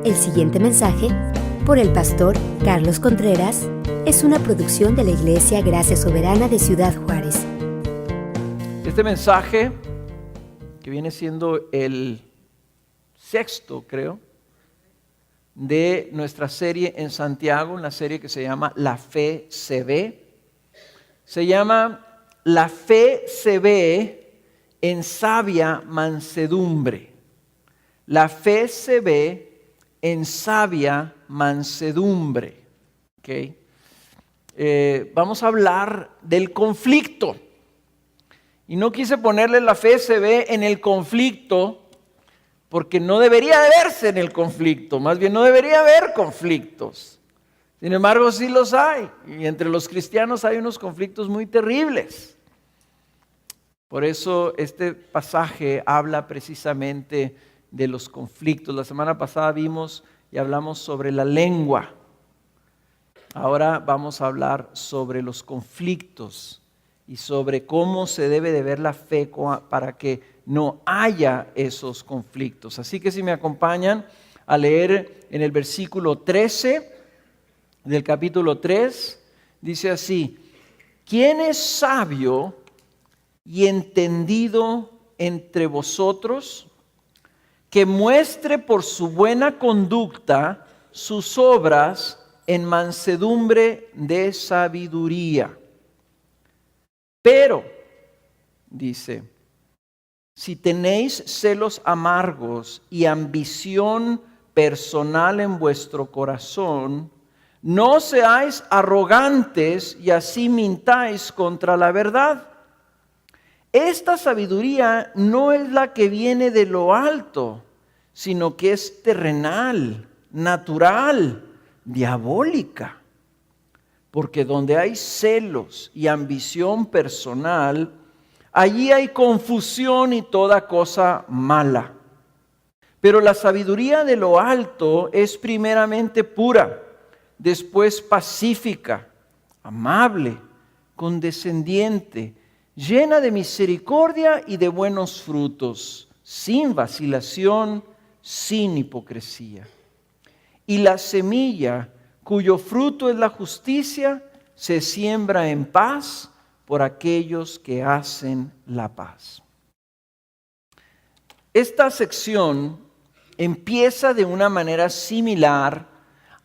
El siguiente mensaje, por el pastor Carlos Contreras, es una producción de la Iglesia Gracia Soberana de Ciudad Juárez. Este mensaje, que viene siendo el sexto, creo, de nuestra serie en Santiago, una serie que se llama La Fe se ve. Se llama La Fe se ve en sabia mansedumbre. La fe se ve en sabia mansedumbre. ¿Okay? Vamos a hablar del conflicto. Y no quise ponerle la fe se ve en el conflicto, porque no debería de verse en el conflicto, más bien no debería haber conflictos. Sin embargo, sí los hay, y entre los cristianos hay unos conflictos muy terribles. Por eso este pasaje habla precisamente de los conflictos. La semana pasada vimos y hablamos sobre la lengua. Ahora vamos a hablar sobre los conflictos y sobre cómo se debe de ver la fe para que no haya esos conflictos. Así que si me acompañan a leer en el versículo 13 del capítulo 3, dice así: ¿quién es sabio y entendido entre vosotros, que muestre por su buena conducta sus obras en mansedumbre de sabiduría? Pero, dice, si tenéis celos amargos y ambición personal en vuestro corazón, no seáis arrogantes y así mintáis contra la verdad. Esta sabiduría no es la que viene de lo alto, sino que es terrenal, natural, diabólica. Porque donde hay celos y ambición personal, allí hay confusión y toda cosa mala. Pero la sabiduría de lo alto es primeramente pura, después pacífica, amable, condescendiente, llena de misericordia y de buenos frutos, sin vacilación, sin hipocresía. Y la semilla, cuyo fruto es la justicia, se siembra en paz por aquellos que hacen la paz. Esta sección empieza de una manera similar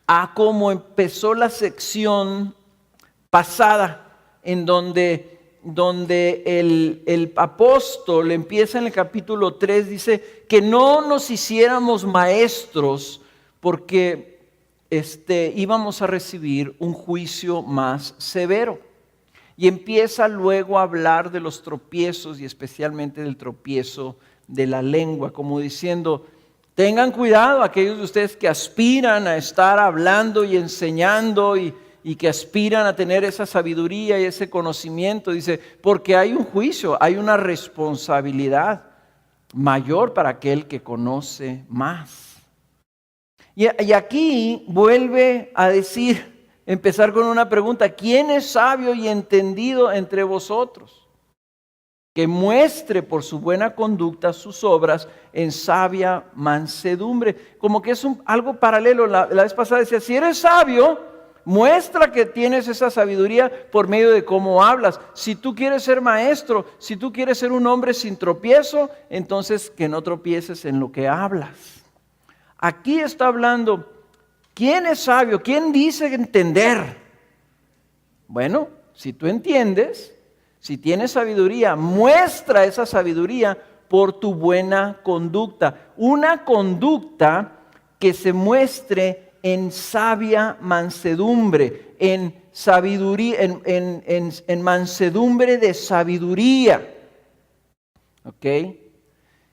a como empezó la sección pasada, en donde el apóstol empieza en el capítulo 3, dice que no nos hiciéramos maestros porque íbamos a recibir un juicio más severo. Y empieza luego a hablar de los tropiezos y especialmente del tropiezo de la lengua, como diciendo: tengan cuidado aquellos de ustedes que aspiran a estar hablando y enseñando y que aspiran a tener esa sabiduría y ese conocimiento. Dice, porque hay un juicio, hay una responsabilidad mayor para aquel que conoce más. Y aquí vuelve a decir, empezar con una pregunta: ¿quién es sabio y entendido entre vosotros? Que muestre por su buena conducta sus obras en sabia mansedumbre. Como que es algo paralelo. La vez pasada decía, si eres sabio, muestra que tienes esa sabiduría por medio de cómo hablas. Si tú quieres ser maestro, si tú quieres ser un hombre sin tropiezo, entonces que no tropieces en lo que hablas. Aquí está hablando, ¿quién es sabio? ¿Quién dice entender? Bueno, si tú entiendes, si tienes sabiduría, muestra esa sabiduría por tu buena conducta. Una conducta que se muestre en sabia mansedumbre, en sabiduría, en mansedumbre de sabiduría. ¿Ok?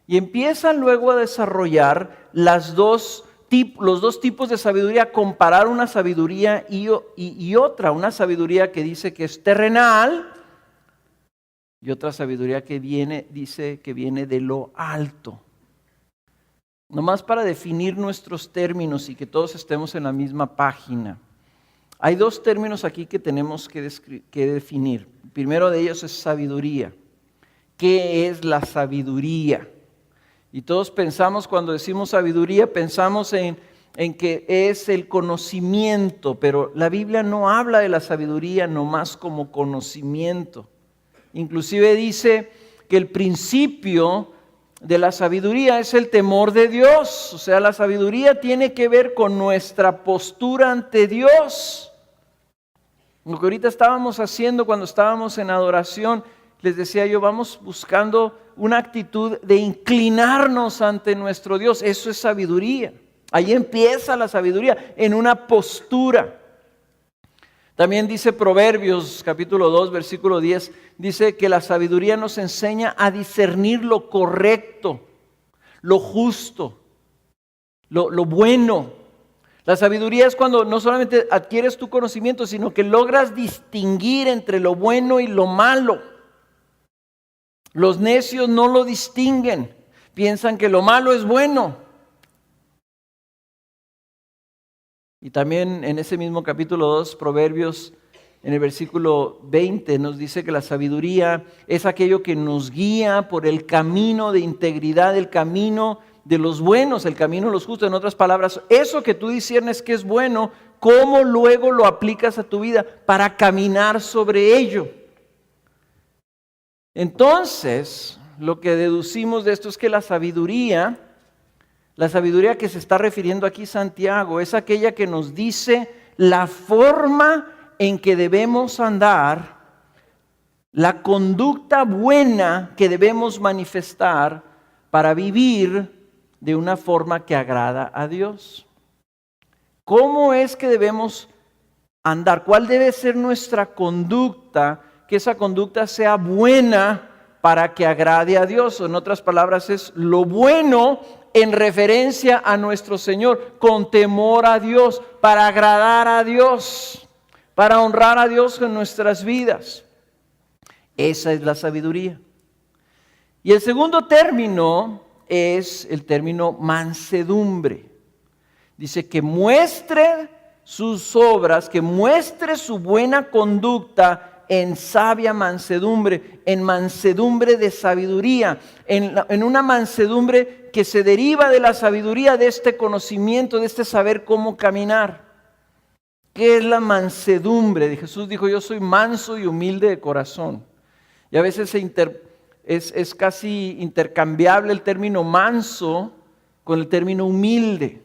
Y empiezan luego a desarrollar los dos tipos de sabiduría, comparar una sabiduría y otra. Una sabiduría que dice que es terrenal y otra sabiduría que dice que viene de lo alto. Nomás para definir nuestros términos y que todos estemos en la misma página. Hay dos términos aquí que tenemos que definir. El primero de ellos es sabiduría. ¿Qué es la sabiduría? Y todos pensamos, cuando decimos sabiduría, pensamos en en que es el conocimiento, pero la Biblia no habla de la sabiduría nomás como conocimiento. Inclusive dice que el principio de la sabiduría es el temor de Dios. O sea, la sabiduría tiene que ver con nuestra postura ante Dios. Lo que ahorita estábamos haciendo cuando estábamos en adoración, les decía yo, vamos buscando una actitud de inclinarnos ante nuestro Dios. Eso es sabiduría. Ahí empieza la sabiduría, en una postura. También dice Proverbios capítulo 2, versículo 10, dice que la sabiduría nos enseña a discernir lo correcto, lo justo, lo bueno. La sabiduría es cuando no solamente adquieres tu conocimiento, sino que logras distinguir entre lo bueno y lo malo. Los necios no lo distinguen, piensan que lo malo es bueno. Y también en ese mismo capítulo 2, Proverbios, en el versículo 20, nos dice que la sabiduría es aquello que nos guía por el camino de integridad, el camino de los buenos, el camino de los justos. En otras palabras, eso que tú disiernes que es bueno, ¿cómo luego lo aplicas a tu vida para caminar sobre ello? Entonces, lo que deducimos de esto es que la sabiduría que se está refiriendo aquí Santiago es aquella que nos dice la forma en que debemos andar, la conducta buena que debemos manifestar para vivir de una forma que agrada a Dios. ¿Cómo es que debemos andar? ¿Cuál debe ser nuestra conducta? Que esa conducta sea buena para que agrade a Dios. En otras palabras, es lo bueno en referencia a nuestro Señor, con temor a Dios, para agradar a Dios, para honrar a Dios en nuestras vidas. Esa es la sabiduría. Y el segundo término es el término mansedumbre. Dice que muestre sus obras, que muestre su buena conducta en sabia mansedumbre, en mansedumbre de sabiduría, en una mansedumbre que se deriva de la sabiduría, de este conocimiento, de este saber cómo caminar. ¿Qué es la mansedumbre? Jesús dijo, yo soy manso y humilde de corazón. Y a veces es casi intercambiable el término manso con el término humilde.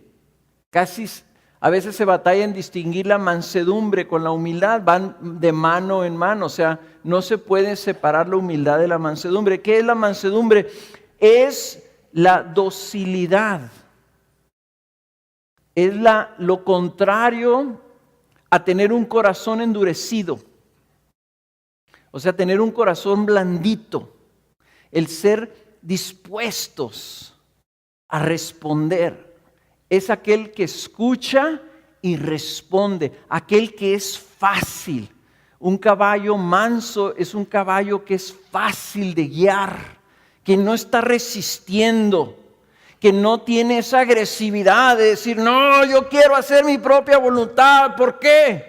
A veces se batalla en distinguir la mansedumbre con la humildad, van de mano en mano, o sea, no se puede separar la humildad de la mansedumbre. ¿Qué es la mansedumbre? Es la docilidad, es lo contrario a tener un corazón endurecido, o sea, tener un corazón blandito, el ser dispuestos a responder. Es aquel que escucha y responde, aquel que es fácil. Un caballo manso es un caballo que es fácil de guiar, que no está resistiendo, que no tiene esa agresividad de decir, no, yo quiero hacer mi propia voluntad. ¿Por qué?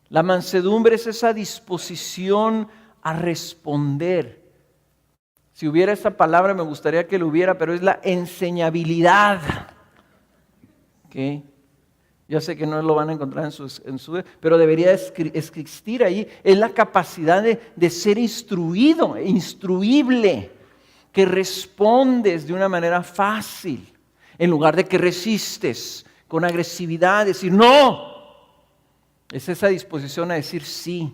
La mansedumbre es esa disposición a responder. Si hubiera esta palabra me gustaría que lo hubiera, pero es la enseñabilidad. ¿Okay? Yo sé que no lo van a encontrar en su pero debería existir ahí. Es la capacidad de ser instruido, instruible, que respondes de una manera fácil, en lugar de que resistes con agresividad, decir no. Es esa disposición a decir sí.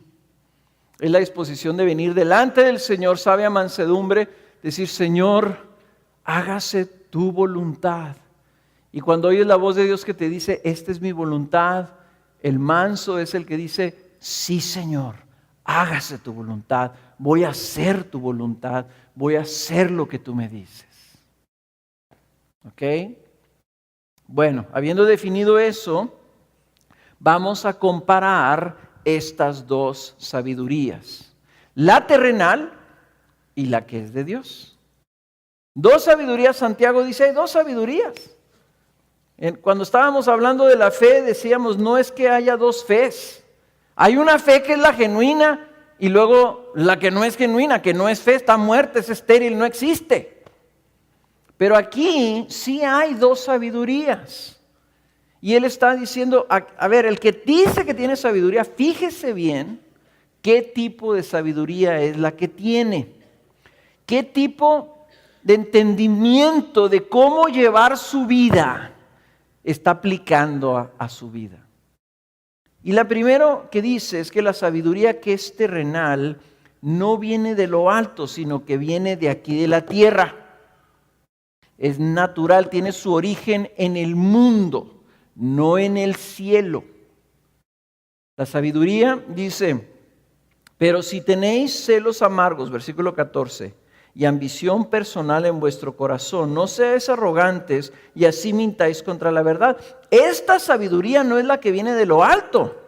Es la disposición de venir delante del Señor, sabia mansedumbre, decir, Señor, hágase tu voluntad. Y cuando oyes la voz de Dios que te dice, esta es mi voluntad, el manso es el que dice, sí, Señor, hágase tu voluntad, voy a hacer tu voluntad, voy a hacer lo que tú me dices. ¿Ok? Bueno, habiendo definido eso, vamos a comparar estas dos sabidurías, la terrenal y la que es de Dios. Dos sabidurías, Santiago dice, hay dos sabidurías. Cuando estábamos hablando de la fe, decíamos, no es que haya dos fes. Hay una fe que es la genuina y luego la que no es genuina, que no es fe, está muerta, es estéril, no existe. Pero aquí sí hay dos sabidurías. Y él está diciendo, a ver, el que dice que tiene sabiduría, fíjese bien qué tipo de sabiduría es la que tiene. ¿Qué tipo de entendimiento de cómo llevar su vida está aplicando a su vida? Y la primero que dice es que la sabiduría que es terrenal no viene de lo alto, sino que viene de aquí de la tierra. Es natural, tiene su origen en el mundo, no en el cielo. La sabiduría dice, pero si tenéis celos amargos, versículo 14, y ambición personal en vuestro corazón, no seáis arrogantes y así mintáis contra la verdad. Esta sabiduría no es la que viene de lo alto,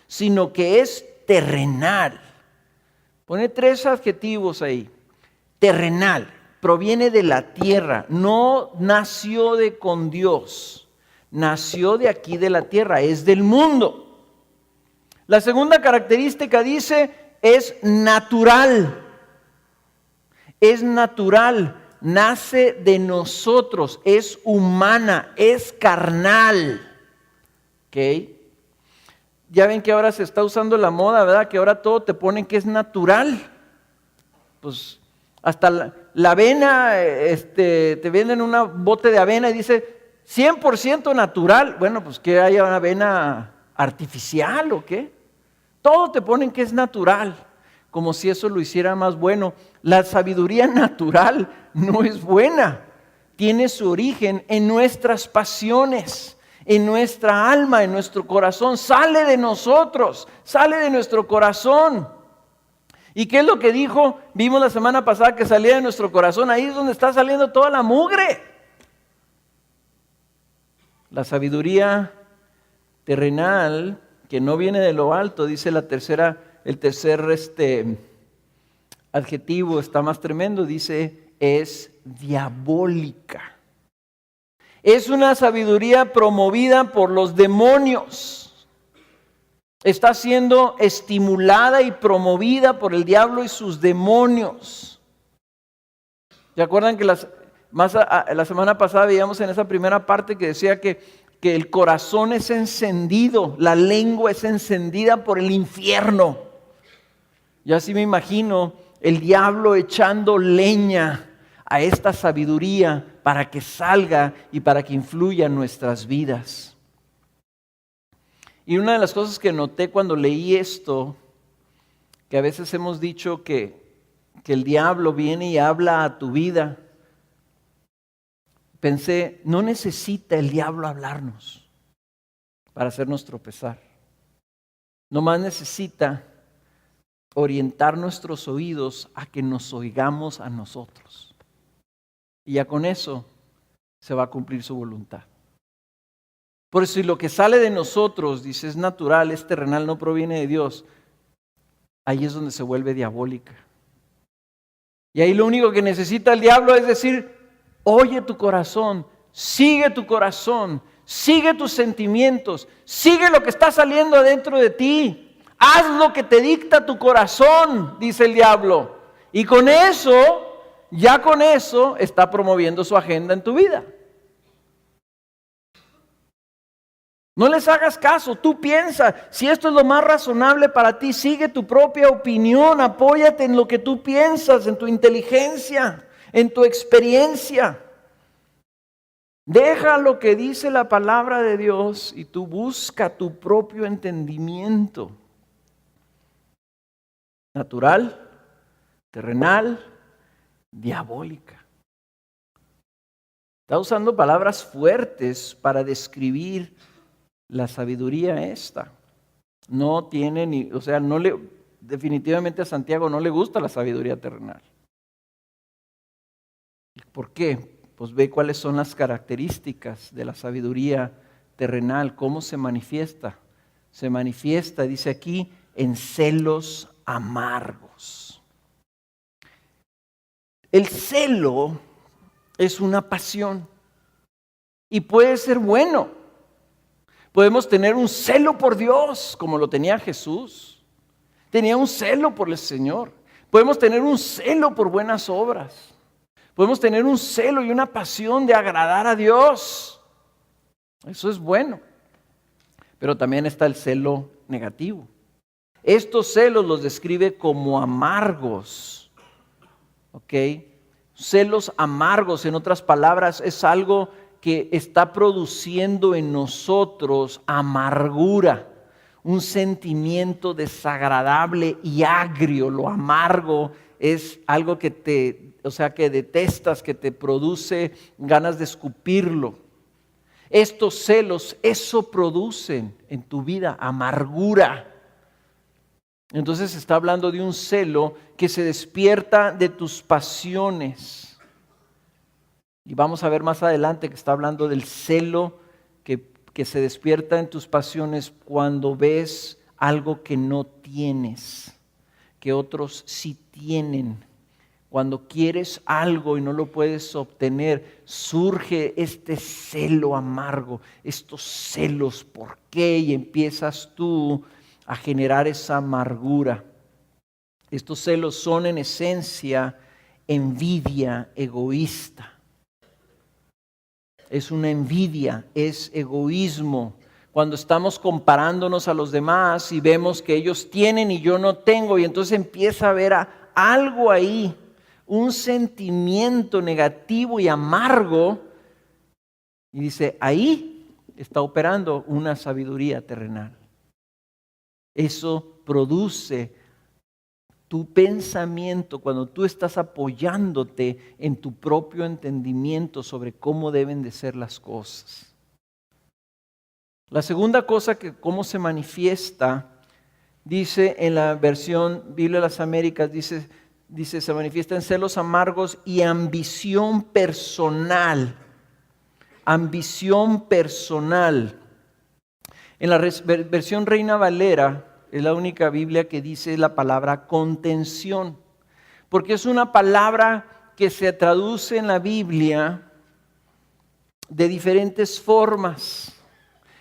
sino que es terrenal. Pone 3 adjetivos ahí. Terrenal, proviene de la tierra, no nació con Dios, nació de aquí de la tierra, es del mundo. La segunda característica dice, es natural. Es natural, nace de nosotros, es humana, es carnal. ¿Ok? Ya ven que ahora se está usando la moda, ¿verdad? Que ahora todo te ponen que es natural. Pues hasta la avena, te venden un bote de avena y dice 100% natural. Bueno, pues que haya una avena artificial o qué. Todo te ponen que es natural, como si eso lo hiciera más bueno. La sabiduría natural no es buena. Tiene su origen en nuestras pasiones, en nuestra alma, en nuestro corazón. Sale de nosotros, sale de nuestro corazón. ¿Y qué es lo que dijo? Vimos la semana pasada que salía de nuestro corazón. Ahí es donde está saliendo toda la mugre. La sabiduría terrenal, que no viene de lo alto, dice el tercer adjetivo, está más tremendo, dice, es diabólica. Es una sabiduría promovida por los demonios. Está siendo estimulada y promovida por el diablo y sus demonios. ¿Se acuerdan que la semana pasada veíamos en esa primera parte que decía que el corazón es encendido, la lengua es encendida por el infierno? Yo así me imagino el diablo echando leña a esta sabiduría para que salga y para que influya en nuestras vidas. Y una de las cosas que noté cuando leí esto, que a veces hemos dicho que el diablo viene y habla a tu vida, pensé, no necesita el diablo hablarnos para hacernos tropezar. Nomás necesita orientar nuestros oídos a que nos oigamos a nosotros. Y ya con eso se va a cumplir su voluntad. Por eso si lo que sale de nosotros, dice, es natural, es terrenal, no proviene de Dios, ahí es donde se vuelve diabólica. Y ahí lo único que necesita el diablo es decir, oye tu corazón, sigue tus sentimientos, sigue lo que está saliendo adentro de ti. Haz lo que te dicta tu corazón, dice el diablo. Y con eso, ya con eso, está promoviendo su agenda en tu vida. No les hagas caso, tú piensa, si esto es lo más razonable para ti, sigue tu propia opinión, apóyate en lo que tú piensas, en tu inteligencia, en tu experiencia. Deja lo que dice la palabra de Dios y tú busca tu propio entendimiento. Natural, terrenal, diabólica. Está usando palabras fuertes para describir la sabiduría esta. No tiene definitivamente a Santiago no le gusta la sabiduría terrenal. ¿Por qué? Pues ve cuáles son las características de la sabiduría terrenal, cómo se manifiesta. Se manifiesta, dice aquí, en celos amargos. El celo es una pasión y puede ser bueno. Podemos tener un celo por Dios, como lo tenía Jesús. Tenía un celo por el Señor. Podemos tener un celo por buenas obras. Podemos tener un celo y una pasión de agradar a Dios. Eso es bueno. Pero también está el celo negativo. Estos celos los describe como amargos. ¿Ok? Celos amargos, en otras palabras, es algo que está produciendo en nosotros amargura, un sentimiento desagradable y agrio. Lo amargo es algo que que detestas, que te produce ganas de escupirlo. Estos celos, eso producen en tu vida amargura. Entonces está hablando de un celo que se despierta de tus pasiones. Y vamos a ver más adelante que está hablando del celo que se despierta en tus pasiones cuando ves algo que no tienes, que otros sí tienen. Cuando quieres algo y no lo puedes obtener, surge este celo amargo, estos celos. ¿Por qué? Y empiezas tú a generar esa amargura. Estos celos son en esencia envidia egoísta. Es una envidia, es egoísmo. Cuando estamos comparándonos a los demás y vemos que ellos tienen y yo no tengo, y entonces empieza a haber algo ahí, un sentimiento negativo y amargo, y dice, ahí está operando una sabiduría terrenal. Eso produce tu pensamiento cuando tú estás apoyándote en tu propio entendimiento sobre cómo deben de ser las cosas. La segunda cosa que cómo se manifiesta, dice en la versión Biblia de las Américas, dice se manifiesta en celos amargos y ambición personal. Ambición personal. En la versión Reina Valera, es la única Biblia que dice la palabra contención, porque es una palabra que se traduce en la Biblia de diferentes formas.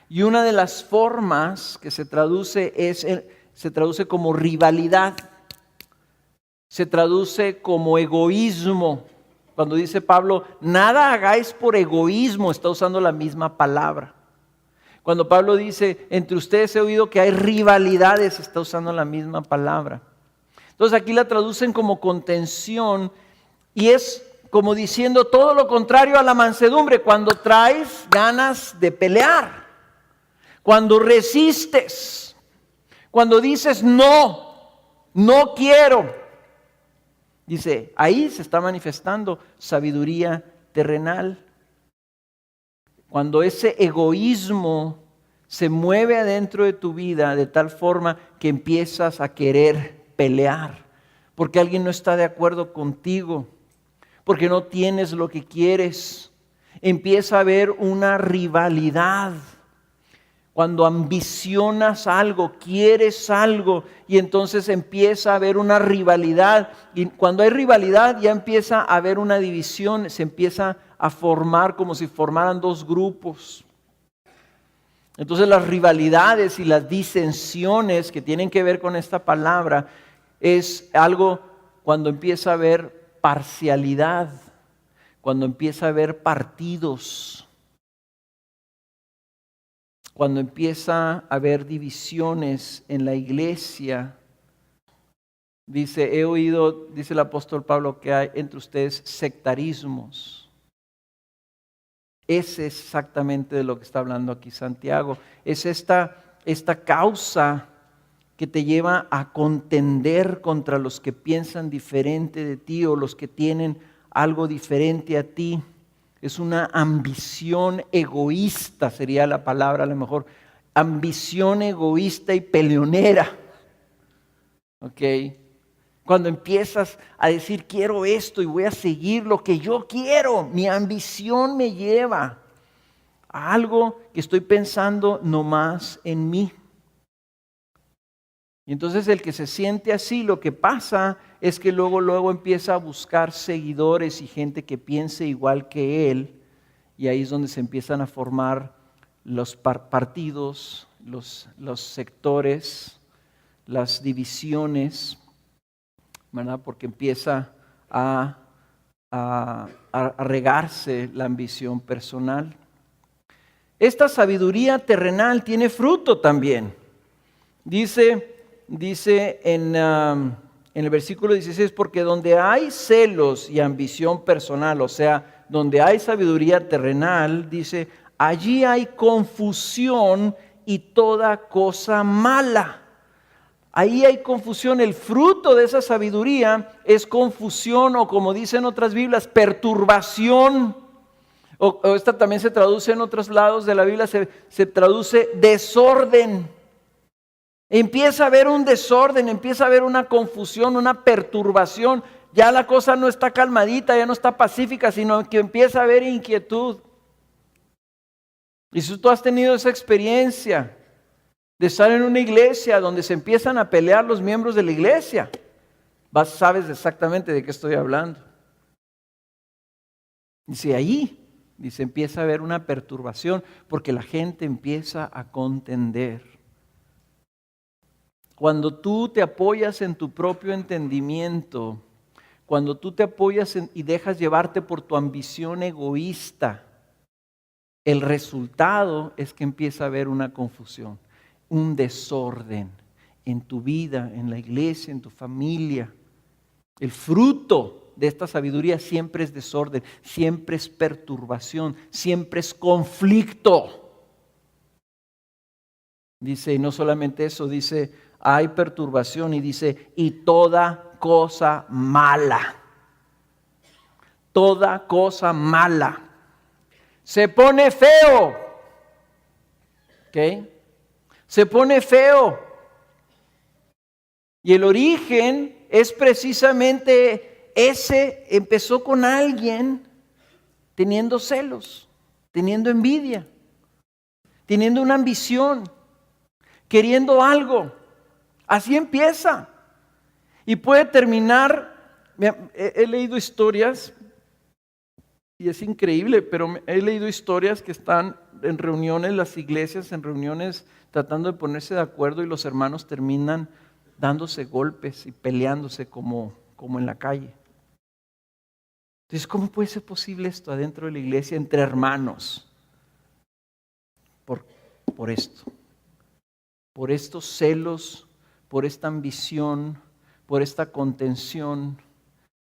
Y una de las formas que se traduce como rivalidad, se traduce como egoísmo. Cuando dice Pablo, nada hagáis por egoísmo, está usando la misma palabra. Cuando Pablo dice, entre ustedes he oído que hay rivalidades, está usando la misma palabra. Entonces aquí la traducen como contención y es como diciendo todo lo contrario a la mansedumbre. Cuando traes ganas de pelear, cuando resistes, cuando dices no quiero. Dice, ahí se está manifestando sabiduría terrenal. Cuando ese egoísmo se mueve adentro de tu vida de tal forma que empiezas a querer pelear, porque alguien no está de acuerdo contigo, porque no tienes lo que quieres, empieza a haber una rivalidad. Cuando ambicionas algo, quieres algo y entonces empieza a haber una rivalidad. Y cuando hay rivalidad ya empieza a haber una división, se empieza a formar como si formaran dos grupos. Entonces las rivalidades y las disensiones que tienen que ver con esta palabra es algo cuando empieza a haber parcialidad, cuando empieza a haber partidos. Cuando empieza a haber divisiones en la iglesia, he oído, dice el apóstol Pablo, que hay entre ustedes sectarismos. Ese es exactamente de lo que está hablando aquí Santiago. Es esta causa que te lleva a contender contra los que piensan diferente de ti o los que tienen algo diferente a ti. Es una ambición egoísta, sería la palabra a lo mejor. Ambición egoísta y peleonera. ¿Ok? Cuando empiezas a decir, quiero esto y voy a seguir lo que yo quiero. Mi ambición me lleva a algo que estoy pensando nomás en mí. Y entonces el que se siente así, lo que pasa es que luego empieza a buscar seguidores y gente que piense igual que él. Y ahí es donde se empiezan a formar los partidos, los sectores, las divisiones, ¿verdad? Porque empieza a regarse la ambición personal. esta sabiduría terrenal tiene fruto también. Dice en el versículo 16, porque donde hay celos y ambición personal, o sea, donde hay sabiduría terrenal, dice, allí hay confusión y toda cosa mala. Ahí hay confusión. El fruto de esa sabiduría es confusión, o como dicen otras Biblias, perturbación. O esta también se traduce en otros lados de la Biblia, se traduce desorden. Empieza a haber un desorden, empieza a haber una confusión, una perturbación. Ya la cosa no está calmadita, ya no está pacífica, sino que empieza a haber inquietud. Y si tú has tenido esa experiencia de estar en una iglesia donde se empiezan a pelear los miembros de la iglesia, sabes exactamente de qué estoy hablando. Dice ahí, empieza a haber una perturbación porque la gente empieza a contender. Cuando tú te apoyas en tu propio entendimiento, cuando tú te apoyas y dejas llevarte por tu ambición egoísta, el resultado es que empieza a haber una confusión, un desorden en tu vida, en la iglesia, en tu familia. El fruto de esta sabiduría siempre es desorden, siempre es perturbación, siempre es conflicto. Dice, y no solamente eso, dice, hay perturbación y dice, y toda cosa mala. Toda cosa mala. Se pone feo. ¿Ok? Se pone feo. Y el origen es precisamente ese. Empezó con alguien teniendo celos, teniendo envidia, teniendo una ambición, queriendo algo. Así empieza. Y puede terminar. He leído historias, y es increíble, pero he leído historias que están en reuniones, las iglesias, en reuniones tratando de ponerse de acuerdo, y los hermanos terminan dándose golpes y peleándose como en la calle. Entonces, ¿cómo puede ser posible esto adentro de la iglesia entre hermanos? Por esto. Por estos celos, por esta ambición, por esta contención,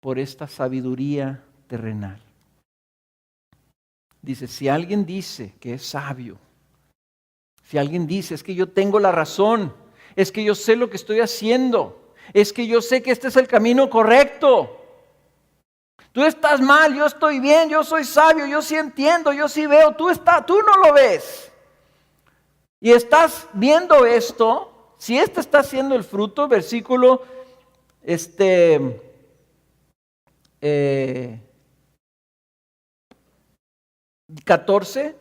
por esta sabiduría terrenal. Dice, si alguien dice que es sabio, si alguien dice, es que yo tengo la razón, es que yo sé lo que estoy haciendo, es que yo sé que este es el camino correcto. Tú estás mal, yo estoy bien, yo soy sabio, yo sí entiendo, yo sí veo, tú no lo ves. Y estás viendo esto, si este está siendo el fruto, versículo 14,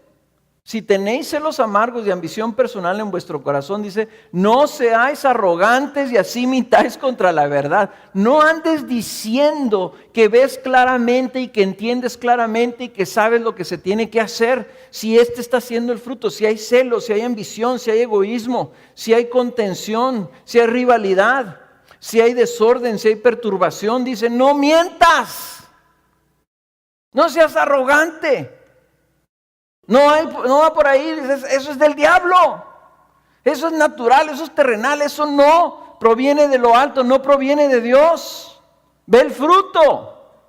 si tenéis celos amargos y ambición personal en vuestro corazón, dice, no seáis arrogantes y así mintáis contra la verdad. No andes diciendo que ves claramente y que entiendes claramente y que sabes lo que se tiene que hacer. Si este está siendo el fruto, si hay celos, si hay ambición, si hay egoísmo, si hay contención, si hay rivalidad, si hay desorden, si hay perturbación, dice, no mientas, no seas arrogante. No va por ahí, eso es del diablo, eso es natural, eso es terrenal, eso no proviene de lo alto, no proviene de Dios. Ve el fruto.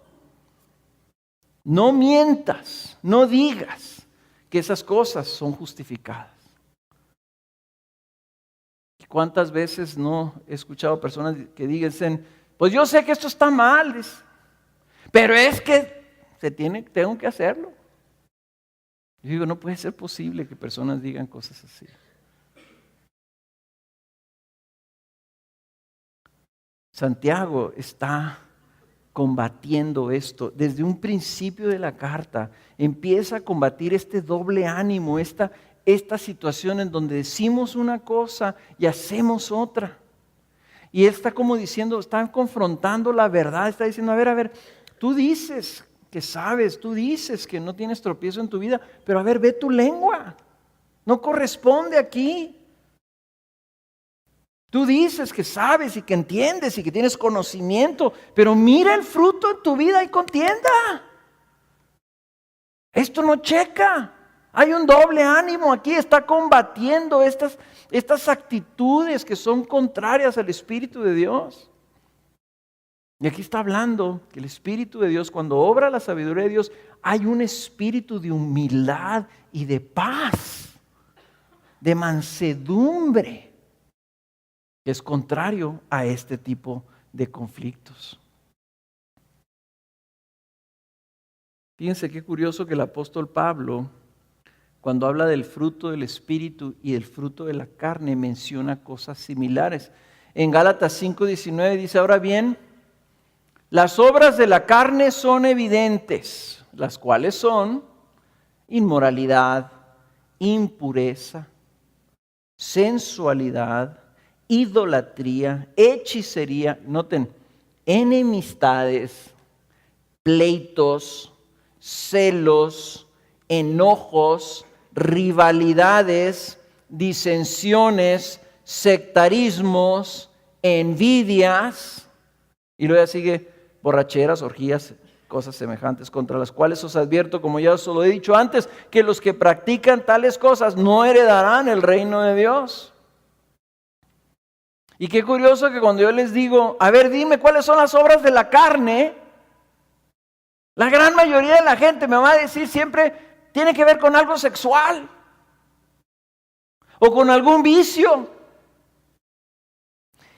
No mientas, no digas que esas cosas son justificadas. ¿Y cuántas veces no he escuchado personas que dicen, pues yo sé que esto está mal, pero es que tengo que hacerlo? Yo digo, no puede ser posible que personas digan cosas así. Santiago está combatiendo esto. Desde un principio de la carta empieza a combatir este doble ánimo, esta situación en donde decimos una cosa y hacemos otra. Y él está como diciendo, están confrontando la verdad, está diciendo, a ver, tú dices que sabes, tú dices que no tienes tropiezo en tu vida, pero a ver, ve tu lengua, no corresponde aquí. Tú dices que sabes y que entiendes y que tienes conocimiento, pero mira el fruto en tu vida y contienda. Esto no checa. Hay un doble ánimo aquí, está combatiendo estas actitudes que son contrarias al Espíritu de Dios. Y aquí está hablando que el Espíritu de Dios, cuando obra la sabiduría de Dios, hay un espíritu de humildad y de paz, de mansedumbre, que es contrario a este tipo de conflictos. Fíjense qué curioso que el apóstol Pablo, cuando habla del fruto del Espíritu y del fruto de la carne, menciona cosas similares. En Gálatas 5:19 dice, ahora bien, las obras de la carne son evidentes, las cuales son inmoralidad, impureza, sensualidad, idolatría, hechicería, noten, enemistades, pleitos, celos, enojos, rivalidades, disensiones, sectarismos, envidias, y luego ya sigue borracheras, orgías, cosas semejantes, contra las cuales os advierto, como ya os lo he dicho antes, que los que practican tales cosas no heredarán el reino de Dios. Y qué curioso que cuando yo les digo, a ver, dime cuáles son las obras de la carne, la gran mayoría de la gente me va a decir siempre, tiene que ver con algo sexual o con algún vicio.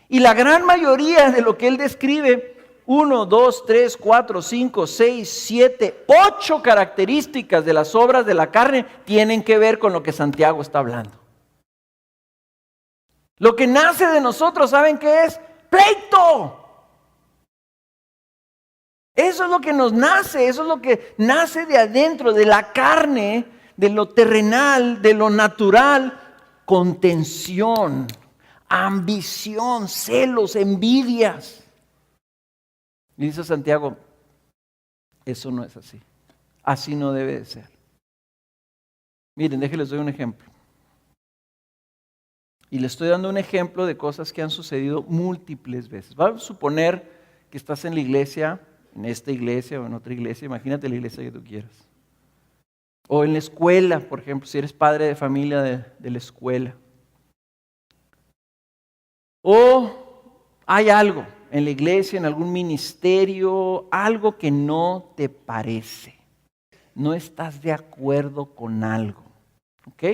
Y la gran mayoría de lo que él describe, 1, 2, 3, 4, 5, 6, 7, 8 características de las obras de la carne tienen que ver con lo que Santiago está hablando. Lo que nace de nosotros, ¿saben qué es? Pleito. Eso es lo que nos nace, eso es lo que nace de adentro, de la carne, de lo terrenal, de lo natural, contención, ambición, celos, envidias. Y dice Santiago, eso no es así. Así no debe de ser. Miren, déjenles doy un ejemplo. Y les estoy dando un ejemplo de cosas que han sucedido múltiples veces. Vamos a suponer que estás en la iglesia, en esta iglesia o en otra iglesia, imagínate la iglesia que tú quieras. O en la escuela, por ejemplo, si eres padre de familia de la escuela. O hay algo en la iglesia, en algún ministerio, algo que no te parece. No estás de acuerdo con algo. ¿Ok?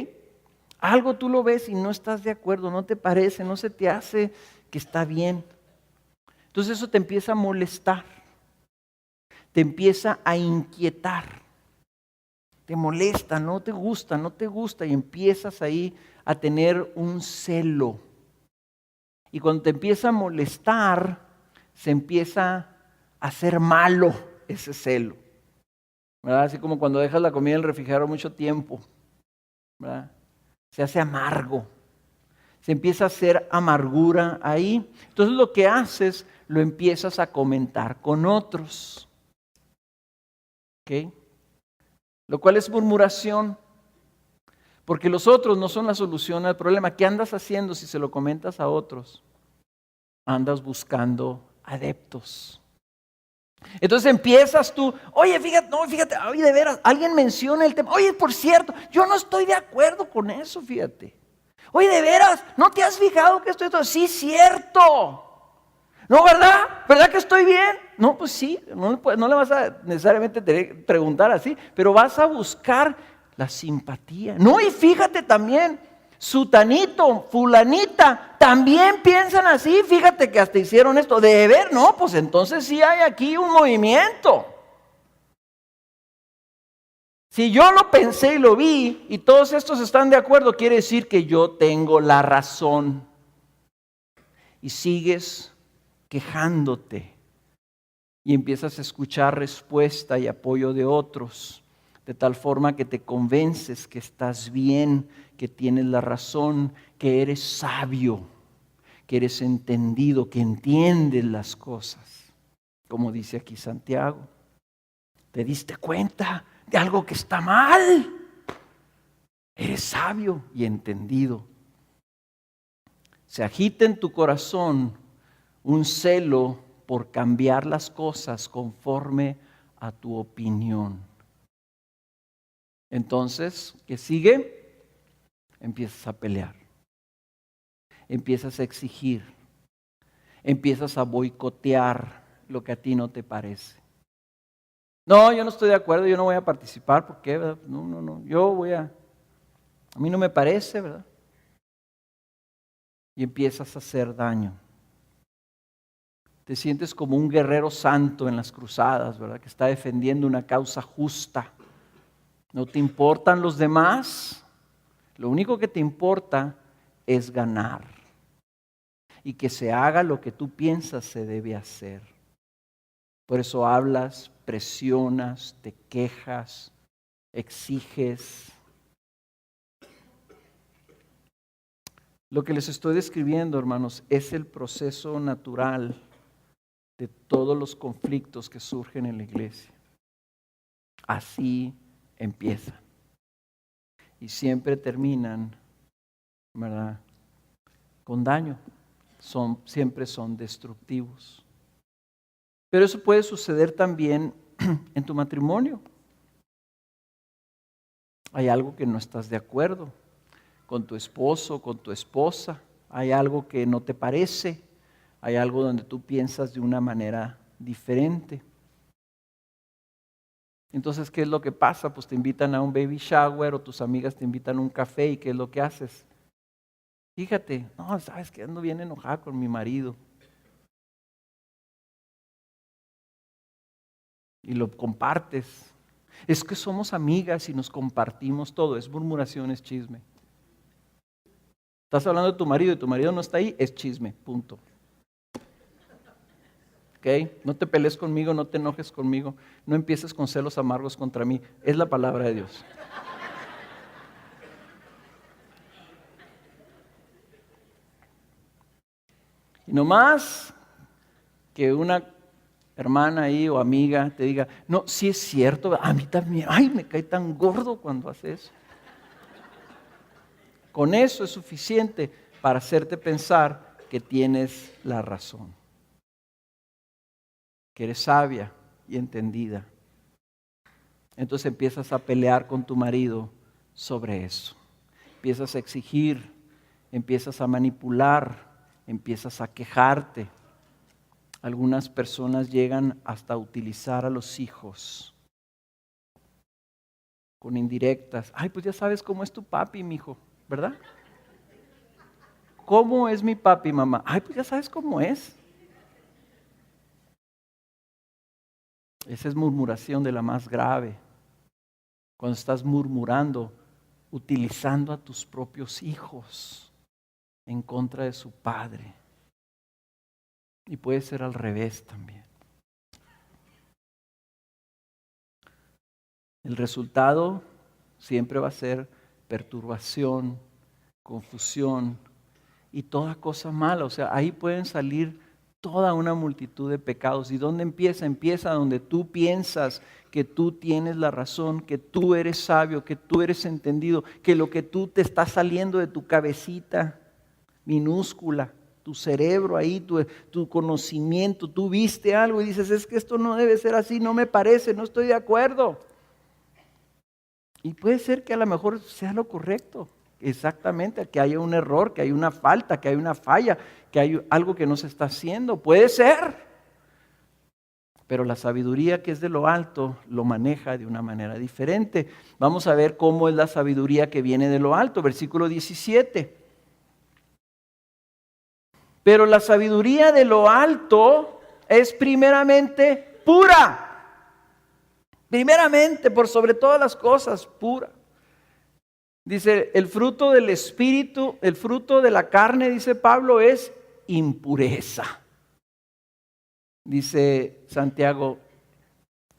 Algo tú lo ves y no estás de acuerdo, no te parece, no se te hace que está bien. Entonces eso te empieza a molestar. Te empieza a inquietar. Te molesta, no te gusta y empiezas ahí a tener un celo. Y cuando te empieza a molestar, se empieza a hacer malo ese celo, ¿verdad? Así como cuando dejas la comida en el refrigerador mucho tiempo, ¿verdad? Se hace amargo, se empieza a hacer amargura ahí. Entonces lo que haces, lo empiezas a comentar con otros, ¿ok? Lo cual es murmuración, porque los otros no son la solución al problema. ¿Qué andas haciendo si se lo comentas a otros? Andas buscando adeptos. Entonces empiezas tú, oye, fíjate, oye, de veras, alguien menciona el tema. Oye, por cierto, yo no estoy de acuerdo con eso, fíjate. Oye, de veras, ¿no te has fijado que esto? Sí, cierto. No, ¿verdad? ¿Verdad que estoy bien? No, pues sí, no le vas a necesariamente preguntar así, pero vas a buscar la simpatía. No, y fíjate también, sutanito, fulanita, también piensan así, fíjate que hasta hicieron esto. De ver, no, pues entonces sí hay aquí un movimiento. Si yo lo pensé y lo vi y todos estos están de acuerdo, quiere decir que yo tengo la razón. Y sigues quejándote y empiezas a escuchar respuesta y apoyo de otros, de tal forma que te convences que estás bien, que tienes la razón, que eres sabio, que eres entendido, que entiendes las cosas. Como dice aquí Santiago, ¿te diste cuenta de algo que está mal? Eres sabio y entendido. Se agita en tu corazón un celo por cambiar las cosas conforme a tu opinión. Entonces, ¿qué sigue? Empiezas a pelear, empiezas a exigir, empiezas a boicotear lo que a ti no te parece. No, yo no estoy de acuerdo, yo no voy a participar, ¿por qué? ¿Verdad? No, a mí no me parece, ¿verdad? Y empiezas a hacer daño. Te sientes como un guerrero santo en las cruzadas, ¿verdad? Que está defendiendo una causa justa. No te importan los demás, lo único que te importa es ganar. Y que se haga lo que tú piensas se debe hacer. Por eso hablas, presionas, te quejas, exiges. Lo que les estoy describiendo, hermanos, es el proceso natural de todos los conflictos que surgen en la iglesia. Así empiezan. Y siempre terminan, ¿verdad?, con daño. Siempre son destructivos. Pero eso puede suceder también en tu matrimonio. Hay algo que no estás de acuerdo con tu esposo, con tu esposa. Hay algo que no te parece. Hay algo donde tú piensas de una manera diferente. Entonces, ¿qué es lo que pasa? Pues te invitan a un baby shower o tus amigas te invitan a un café y ¿qué es lo que haces? Fíjate, no, sabes que ando bien enojada con mi marido. Y lo compartes. Es que somos amigas y nos compartimos todo. Es murmuración, es chisme. Estás hablando de tu marido y tu marido no está ahí, es chisme, punto. ¿Ok? No te pelees conmigo, no te enojes conmigo, no empieces con celos amargos contra mí. Es la palabra de Dios. Y no más que una hermana ahí o amiga te diga, no, sí es cierto, a mí también, ay, me cae tan gordo cuando hace eso. Con eso es suficiente para hacerte pensar que tienes la razón, que eres sabia y entendida. Entonces empiezas a pelear con tu marido sobre eso. Empiezas a exigir, empiezas a manipular, empiezas a quejarte. Algunas personas llegan hasta utilizar a los hijos con indirectas. Ay, pues ya sabes cómo es tu papi, mijo, ¿verdad? ¿Cómo es mi papi, mamá? Ay, pues ya sabes cómo es. Esa es murmuración de la más grave. Cuando estás murmurando, utilizando a tus propios hijos en contra de su padre. Y puede ser al revés también. El resultado siempre va a ser perturbación, confusión y toda cosa mala. O sea, ahí pueden salir toda una multitud de pecados. ¿Y dónde empieza? Empieza donde tú piensas que tú tienes la razón, que tú eres sabio, que tú eres entendido, que lo que tú te está saliendo de tu cabecita minúscula, tu cerebro ahí, tu conocimiento, tú viste algo y dices, es que esto no debe ser así, no me parece, no estoy de acuerdo. Y puede ser que a lo mejor sea lo correcto, exactamente, que haya un error, que haya una falta, que haya una falla, que hay algo que no se está haciendo, puede ser. Pero la sabiduría que es de lo alto lo maneja de una manera diferente. Vamos a ver cómo es la sabiduría que viene de lo alto, versículo 17. Pero la sabiduría de lo alto es primeramente pura. Primeramente, por sobre todas las cosas, pura. Dice, el fruto del espíritu, el fruto de la carne, dice Pablo, es impureza. Dice Santiago,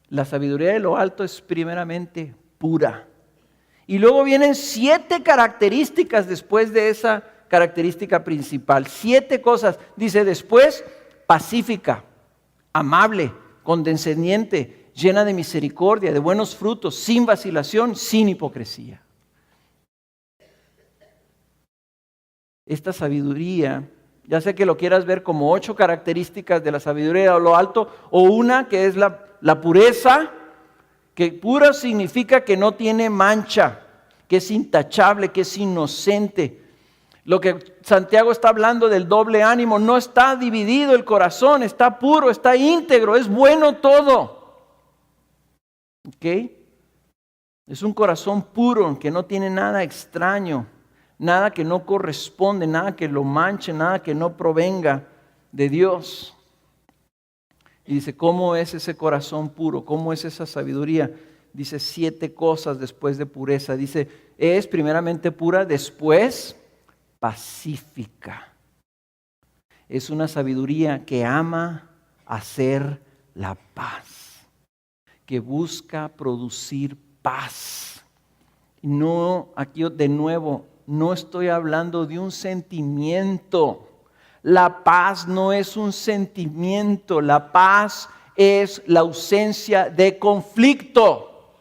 la sabiduría de lo alto es primeramente pura. Y luego vienen 7 características después de esa característica principal. 7 cosas. Dice después, pacífica, amable, condescendiente, llena de misericordia, de buenos frutos, sin vacilación, sin hipocresía. Esta sabiduría, ya sea que lo quieras ver como 8 características de la sabiduría de lo alto, o una que es la pureza, Que puro significa que no tiene mancha, que es intachable, que es inocente. Lo que Santiago está hablando del doble ánimo, no está dividido el corazón, está puro, está íntegro, es bueno todo. ¿Ok? Es un corazón puro, que no tiene nada extraño, nada que no corresponde, nada que lo manche, nada que no provenga de Dios. Y dice, ¿cómo es ese corazón puro? ¿Cómo es esa sabiduría? Dice 7 cosas después de pureza. Dice, es primeramente pura, después pacífica. Es una sabiduría que ama hacer la paz, que busca producir paz. No, aquí de nuevo, no estoy hablando de un sentimiento. La paz no es un sentimiento, la paz es la ausencia de conflicto.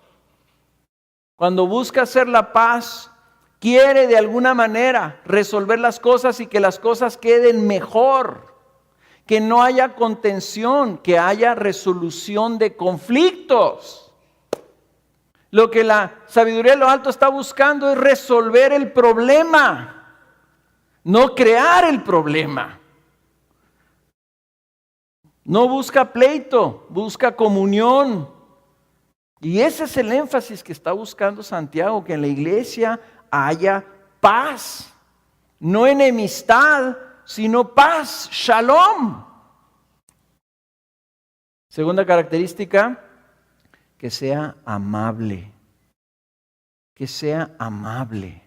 Cuando busca hacer la paz, quiere de alguna manera resolver las cosas y que las cosas queden mejor, que no haya contención, que haya resolución de conflictos. Lo que la sabiduría de lo alto está buscando es resolver el problema, no crear el problema. No busca pleito, busca comunión. Y ese es el énfasis que está buscando Santiago, que en la iglesia haya paz. No enemistad, sino paz, shalom. Segunda característica, que sea amable. Que sea amable.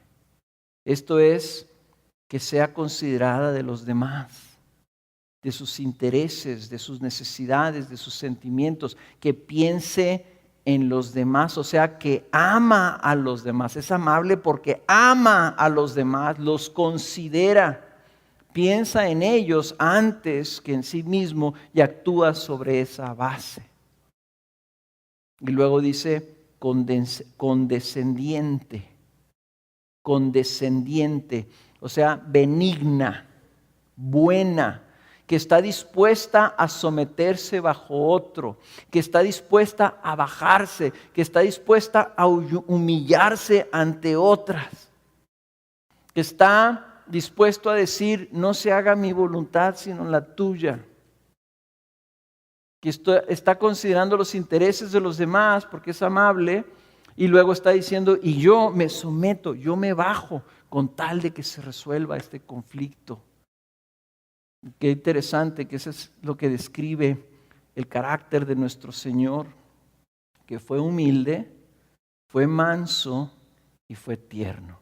Esto es, que sea considerada de los demás, de sus intereses, de sus necesidades, de sus sentimientos, que piense en los demás, o sea, que ama a los demás. Es amable porque ama a los demás, los considera, piensa en ellos antes que en sí mismo y actúa sobre esa base. Y luego dice condescendiente, o sea, benigna, buena, que está dispuesta a someterse bajo otro, que está dispuesta a bajarse, que está dispuesta a humillarse ante otras, que está dispuesto a decir, no se haga mi voluntad sino la tuya, que está considerando los intereses de los demás porque es amable, y luego está diciendo, y yo me someto, yo me bajo con tal de que se resuelva este conflicto. Qué interesante que eso es lo que describe el carácter de nuestro Señor, que fue humilde, fue manso y fue tierno.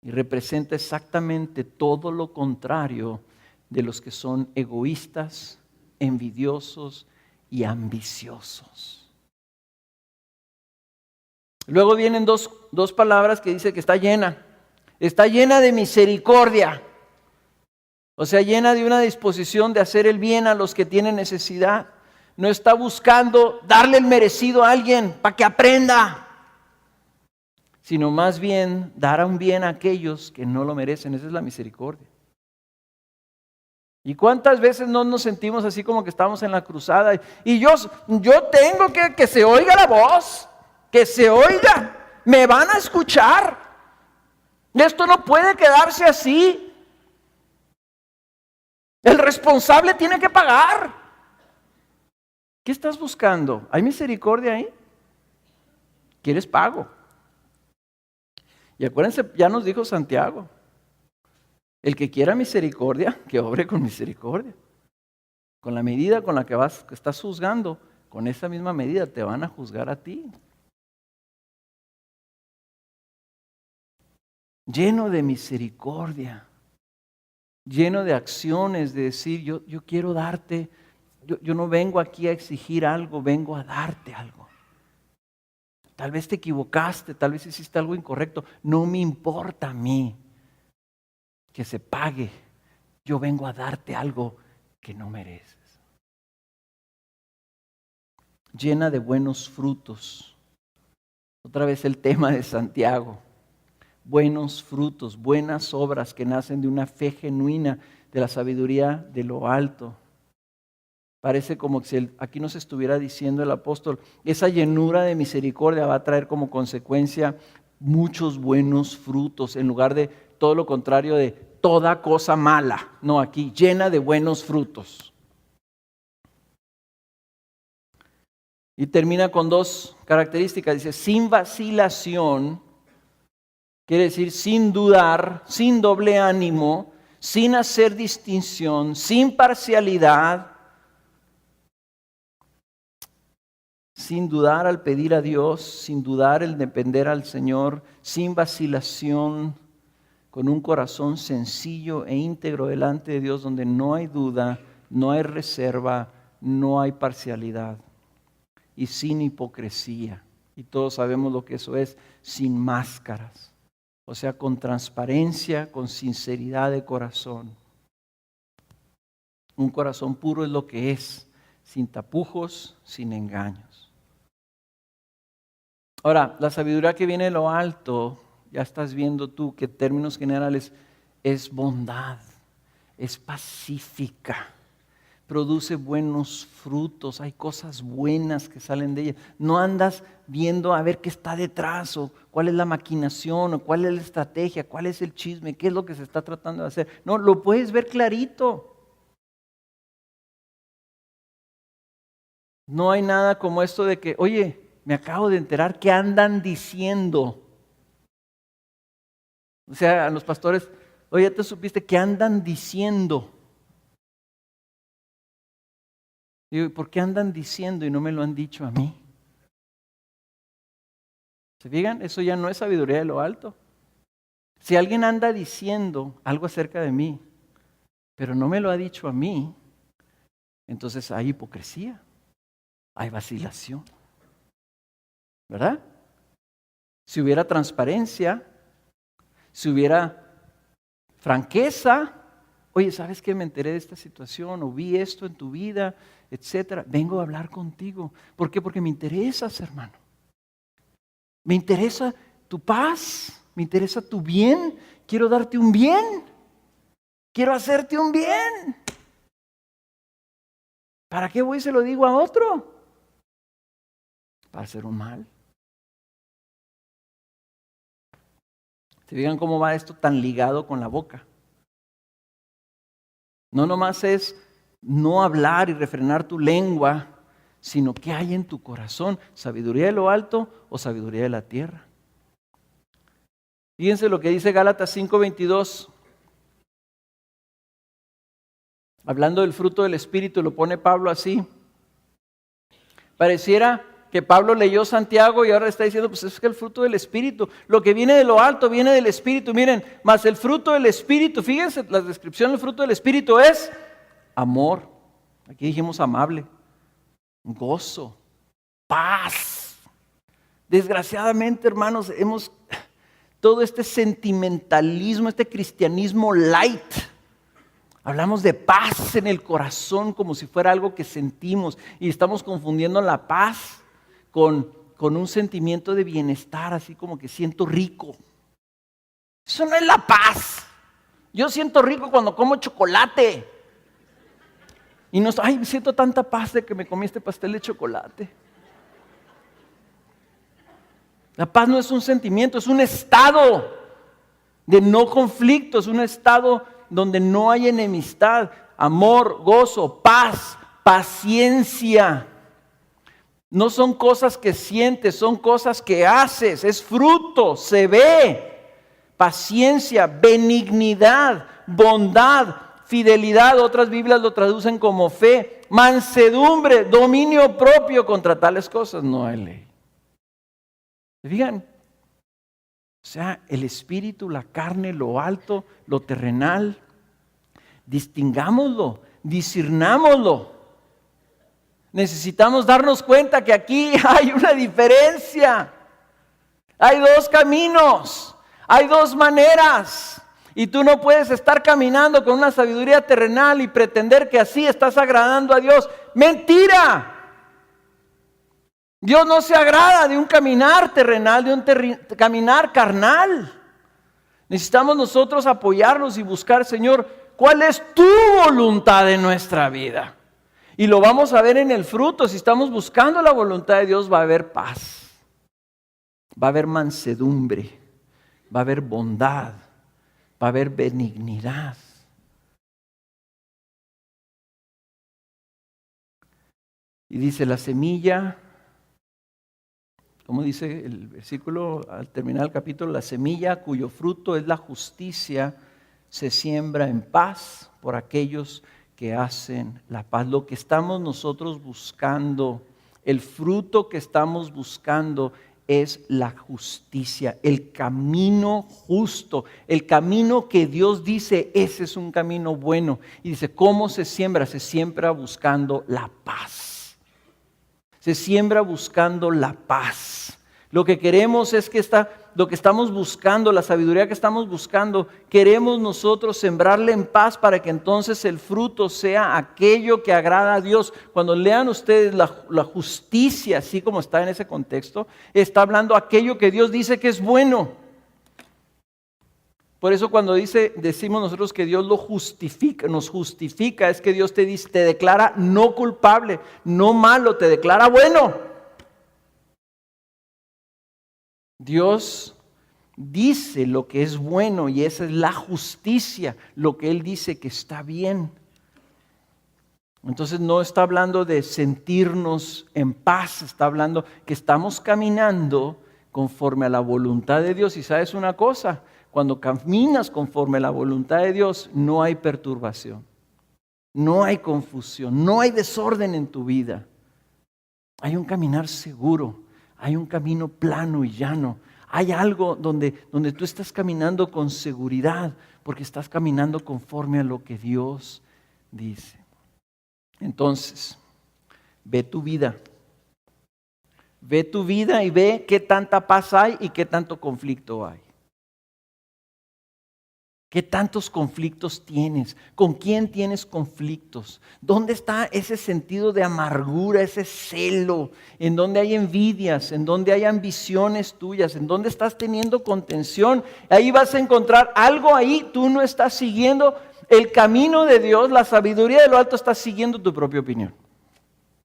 Y representa exactamente todo lo contrario de los que son egoístas, envidiosos y ambiciosos. Luego vienen dos palabras que dice que está llena. Está llena de misericordia. O sea, llena de una disposición de hacer el bien a los que tienen necesidad. No está buscando darle el merecido a alguien para que aprenda, sino más bien dar un bien a aquellos que no lo merecen. Esa es la misericordia. ¿Y cuántas veces no nos sentimos así como que estamos en la cruzada? Y yo tengo que se oiga la voz, que se oiga, me van a escuchar. Esto no puede quedarse así. El responsable tiene que pagar. ¿Qué estás buscando? ¿Hay misericordia ahí? ¿Quieres pago? Y acuérdense, ya nos dijo Santiago, el que quiera misericordia, que obre con misericordia. Con la medida con la que estás juzgando, con esa misma medida te van a juzgar a ti. Lleno de misericordia, lleno de acciones, de decir, yo quiero darte, yo no vengo aquí a exigir algo, vengo a darte algo. Tal vez te equivocaste, tal vez hiciste algo incorrecto, no me importa a mí que se pague, yo vengo a darte algo que no mereces. Llena de buenos frutos. Otra vez el tema de Santiago. Buenos frutos, buenas obras que nacen de una fe genuina, de la sabiduría de lo alto. Parece como que si aquí nos estuviera diciendo el apóstol, esa llenura de misericordia va a traer como consecuencia muchos buenos frutos, en lugar de todo lo contrario de toda cosa mala. No, aquí llena de buenos frutos. Y termina con dos características. Dice, sin vacilación, quiere decir sin dudar, sin doble ánimo, sin hacer distinción, sin parcialidad, sin dudar al pedir a Dios, sin dudar el depender al Señor, sin vacilación, con un corazón sencillo e íntegro delante de Dios, donde no hay duda, no hay reserva, no hay parcialidad, y sin hipocresía. Y todos sabemos lo que eso es, sin máscaras. O sea, con transparencia, con sinceridad de corazón. Un corazón puro es lo que es, sin tapujos, sin engaños. Ahora, la sabiduría que viene de lo alto, ya estás viendo tú que en términos generales es bondad, es pacífica, produce buenos frutos, hay cosas buenas que salen de ella. No andas viendo a ver qué está detrás, o cuál es la maquinación, o cuál es la estrategia, cuál es el chisme, qué es lo que se está tratando de hacer. No, lo puedes ver clarito. No hay nada como esto de que, oye, me acabo de enterar que andan diciendo. O sea, a los pastores, oye, ¿ya te supiste que andan diciendo? Digo, ¿por qué andan diciendo y no me lo han dicho a mí? ¿Se fijan? Eso ya no es sabiduría de lo alto. Si alguien anda diciendo algo acerca de mí, pero no me lo ha dicho a mí, entonces hay hipocresía, hay vacilación. ¿Verdad? Si hubiera transparencia, si hubiera franqueza, oye, ¿sabes qué? Me enteré de esta situación o vi esto en tu vida, etcétera. Vengo a hablar contigo. ¿Por qué? Porque me interesas, hermano. Me interesa tu paz, me interesa tu bien. Quiero darte un bien. Quiero hacerte un bien. ¿Para qué voy y se lo digo a otro? Para hacer un mal. ¿Se fijan cómo va esto tan ligado con la boca? No nomás es no hablar y refrenar tu lengua, sino qué hay en tu corazón, sabiduría de lo alto o sabiduría de la tierra. Fíjense lo que dice Gálatas 5:22. Hablando del fruto del Espíritu, lo pone Pablo así. Pareciera que Pablo leyó Santiago y ahora está diciendo, pues es que el fruto del Espíritu, lo que viene de lo alto viene del Espíritu. Miren, más el fruto del Espíritu, fíjense, la descripción del fruto del Espíritu es amor. Aquí dijimos amable, gozo, paz. Desgraciadamente, hermanos, todo este sentimentalismo, este cristianismo light. Hablamos de paz en el corazón como si fuera algo que sentimos y estamos confundiendo la paz con un sentimiento de bienestar, así como que siento rico. Eso no es la paz. Yo siento rico cuando como chocolate. Y no, ay, siento tanta paz de que me comí este pastel de chocolate. La paz no es un sentimiento, es un estado de no conflicto, es un estado donde no hay enemistad, amor, gozo, paz, paciencia. No son cosas que sientes, son cosas que haces, es fruto, se ve. Paciencia, benignidad, bondad, fidelidad, otras Biblias lo traducen como fe, mansedumbre, dominio propio. Contra tales cosas no hay ley. ¿Se fijan? O sea, el espíritu, la carne, lo alto, lo terrenal, distingámoslo, discernámoslo. Necesitamos darnos cuenta que aquí hay una diferencia. Hay dos caminos, hay dos maneras. Y tú no puedes estar caminando con una sabiduría terrenal y pretender que así estás agradando a Dios. ¡Mentira! Dios no se agrada de un caminar terrenal, de un caminar carnal. Necesitamos nosotros apoyarnos y buscar, Señor, ¿cuál es tu voluntad en nuestra vida? Y lo vamos a ver en el fruto. Si estamos buscando la voluntad de Dios, va a haber paz, va a haber mansedumbre, va a haber bondad, va a haber benignidad. Y dice la semilla, ¿cómo dice el versículo al terminar el capítulo? La semilla cuyo fruto es la justicia se siembra en paz por aquellos que hacen la paz. Lo que estamos nosotros buscando, el fruto que estamos buscando es la justicia, el camino justo, el camino que Dios dice, ese es un camino bueno. Y dice, ¿cómo se siembra? Se siembra buscando la paz. Se siembra buscando la paz. Lo que queremos es que lo que estamos buscando, la sabiduría que estamos buscando, queremos nosotros sembrarle en paz para que entonces el fruto sea aquello que agrada a Dios. Cuando lean ustedes la justicia, así como está en ese contexto, está hablando aquello que Dios dice que es bueno. Por eso cuando decimos nosotros que Dios nos justifica, es que Dios te declara no culpable, no malo, te declara bueno. Dios dice lo que es bueno y esa es la justicia, lo que Él dice que está bien. Entonces no está hablando de sentirnos en paz, está hablando que estamos caminando conforme a la voluntad de Dios. Y sabes una cosa, cuando caminas conforme a la voluntad de Dios, no hay perturbación, no hay confusión, no hay desorden en tu vida. Hay un caminar seguro, hay un camino plano y llano. Hay algo donde tú estás caminando con seguridad, porque estás caminando conforme a lo que Dios dice. Entonces, ve tu vida y ve qué tanta paz hay y qué tanto conflicto hay. ¿Qué tantos conflictos tienes? ¿Con quién tienes conflictos? ¿Dónde está ese sentido de amargura, ese celo? ¿En dónde hay envidias? ¿En dónde hay ambiciones tuyas? ¿En dónde estás teniendo contención? Ahí vas a encontrar algo ahí. Tú no estás siguiendo el camino de Dios, la sabiduría de lo alto, estás siguiendo tu propia opinión.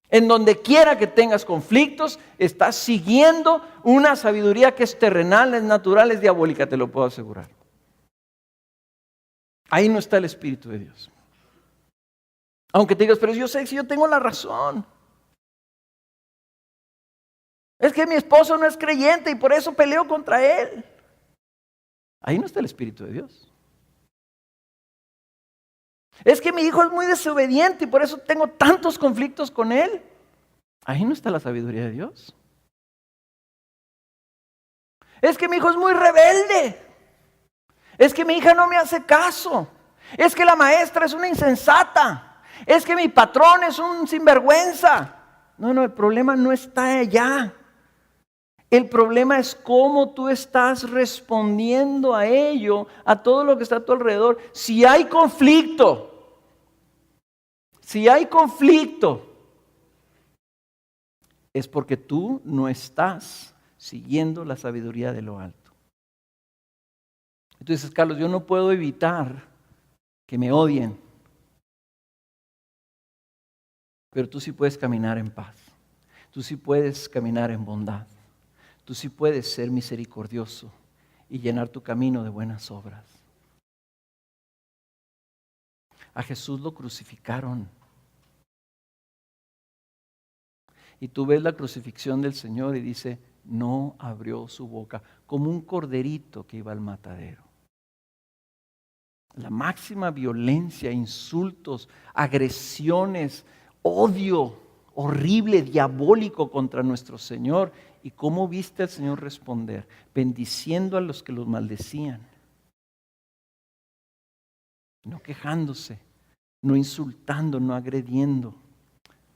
En donde quiera que tengas conflictos, estás siguiendo una sabiduría que es terrenal, es natural, es diabólica, te lo puedo asegurar. Ahí no está el Espíritu de Dios. Aunque te digas, pero yo sé que yo tengo la razón. Es que mi esposo no es creyente y por eso peleo contra él. Ahí no está el Espíritu de Dios. Es que mi hijo es muy desobediente y por eso tengo tantos conflictos con él. Ahí no está la sabiduría de Dios. Es que mi hijo es muy rebelde. Es que mi hija no me hace caso. Es que la maestra es una insensata. Es que mi patrón es un sinvergüenza. No, el problema no está allá. El problema es cómo tú estás respondiendo a ello, a todo lo que está a tu alrededor. Si hay conflicto, es porque tú no estás siguiendo la sabiduría de lo alto. Entonces, Carlos, yo no puedo evitar que me odien, pero tú sí puedes caminar en paz, tú sí puedes caminar en bondad, tú sí puedes ser misericordioso y llenar tu camino de buenas obras. A Jesús lo crucificaron. Y tú ves la crucifixión del Señor y dice, no abrió su boca, como un corderito que iba al matadero. La máxima violencia, insultos, agresiones, odio horrible, diabólico contra nuestro Señor. ¿Y cómo viste al Señor responder? Bendiciendo a los que los maldecían. No quejándose, no insultando, no agrediendo,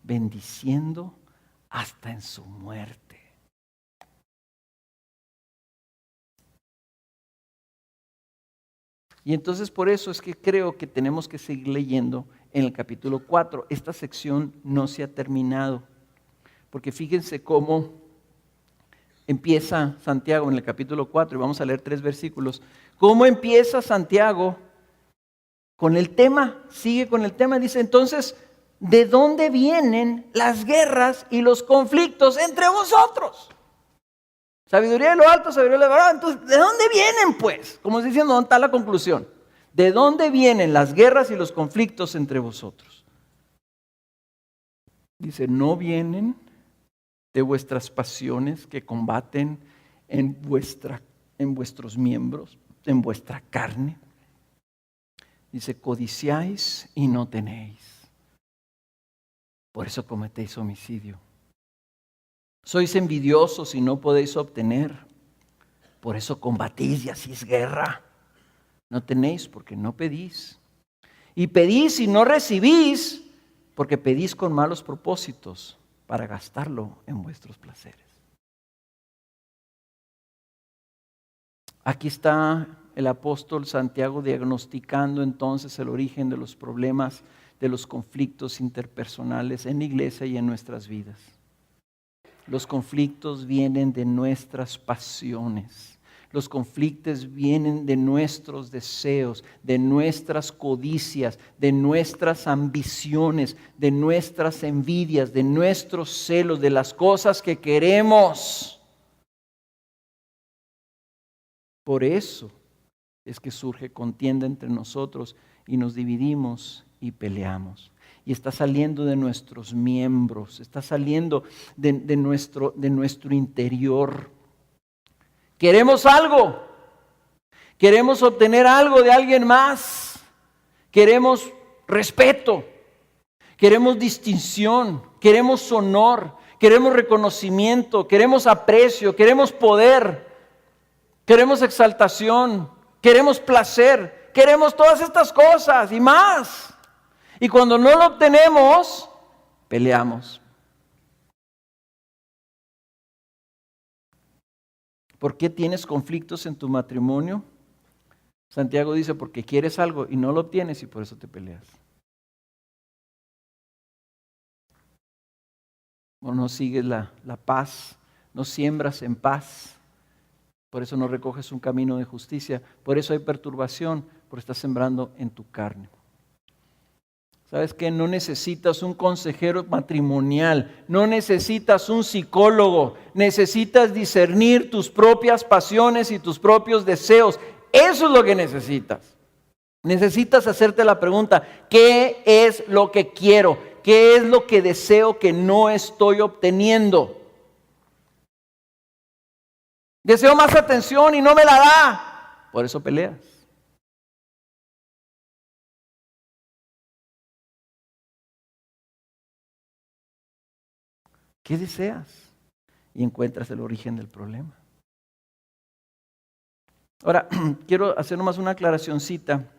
bendiciendo hasta en su muerte. Y entonces por eso es que creo que tenemos que seguir leyendo en el capítulo 4. Esta sección no se ha terminado, porque fíjense cómo empieza Santiago en el capítulo 4, y vamos a leer 3 versículos. ¿Cómo empieza Santiago con el tema? Sigue con el tema, dice, entonces, ¿de dónde vienen las guerras y los conflictos entre vosotros? Sabiduría de lo alto, sabiduría de lo bajo. Entonces, ¿de dónde vienen pues? Como diciendo, ¿dónde está la conclusión? ¿De dónde vienen las guerras y los conflictos entre vosotros? Dice, ¿no vienen de vuestras pasiones que combaten en vuestros miembros, en vuestra carne? Dice, codiciáis y no tenéis. Por eso cometéis homicidio. Sois envidiosos y no podéis obtener. Por eso combatís y hacéis guerra. No tenéis porque no pedís. Y pedís y no recibís porque pedís con malos propósitos para gastarlo en vuestros placeres. Aquí está el apóstol Santiago diagnosticando entonces el origen de los problemas, de los conflictos interpersonales en la iglesia y en nuestras vidas. Los conflictos vienen de nuestras pasiones. Los conflictos vienen de nuestros deseos, de nuestras codicias, de nuestras ambiciones, de nuestras envidias, de nuestros celos, de las cosas que queremos. Por eso es que surge contienda entre nosotros y nos dividimos y peleamos. Y está saliendo de nuestros miembros, está saliendo de nuestro interior. Queremos algo, queremos obtener algo de alguien más, queremos respeto, queremos distinción, queremos honor, queremos reconocimiento, queremos aprecio, queremos poder, queremos exaltación, queremos placer, queremos todas estas cosas y más. Y cuando no lo obtenemos, peleamos. ¿Por qué tienes conflictos en tu matrimonio? Santiago dice, porque quieres algo y no lo obtienes y por eso te peleas. O no sigues la paz, no siembras en paz. Por eso no recoges un camino de justicia. Por eso hay perturbación, porque estás sembrando en tu carne. ¿Sabes qué? No necesitas un consejero matrimonial, no necesitas un psicólogo, necesitas discernir tus propias pasiones y tus propios deseos. Eso es lo que necesitas. Necesitas hacerte la pregunta, ¿qué es lo que quiero? ¿Qué es lo que deseo que no estoy obteniendo? Deseo más atención y no me la da. Por eso peleas. ¿Qué deseas? Y encuentras el origen del problema. Ahora, quiero hacer nomás una aclaracioncita.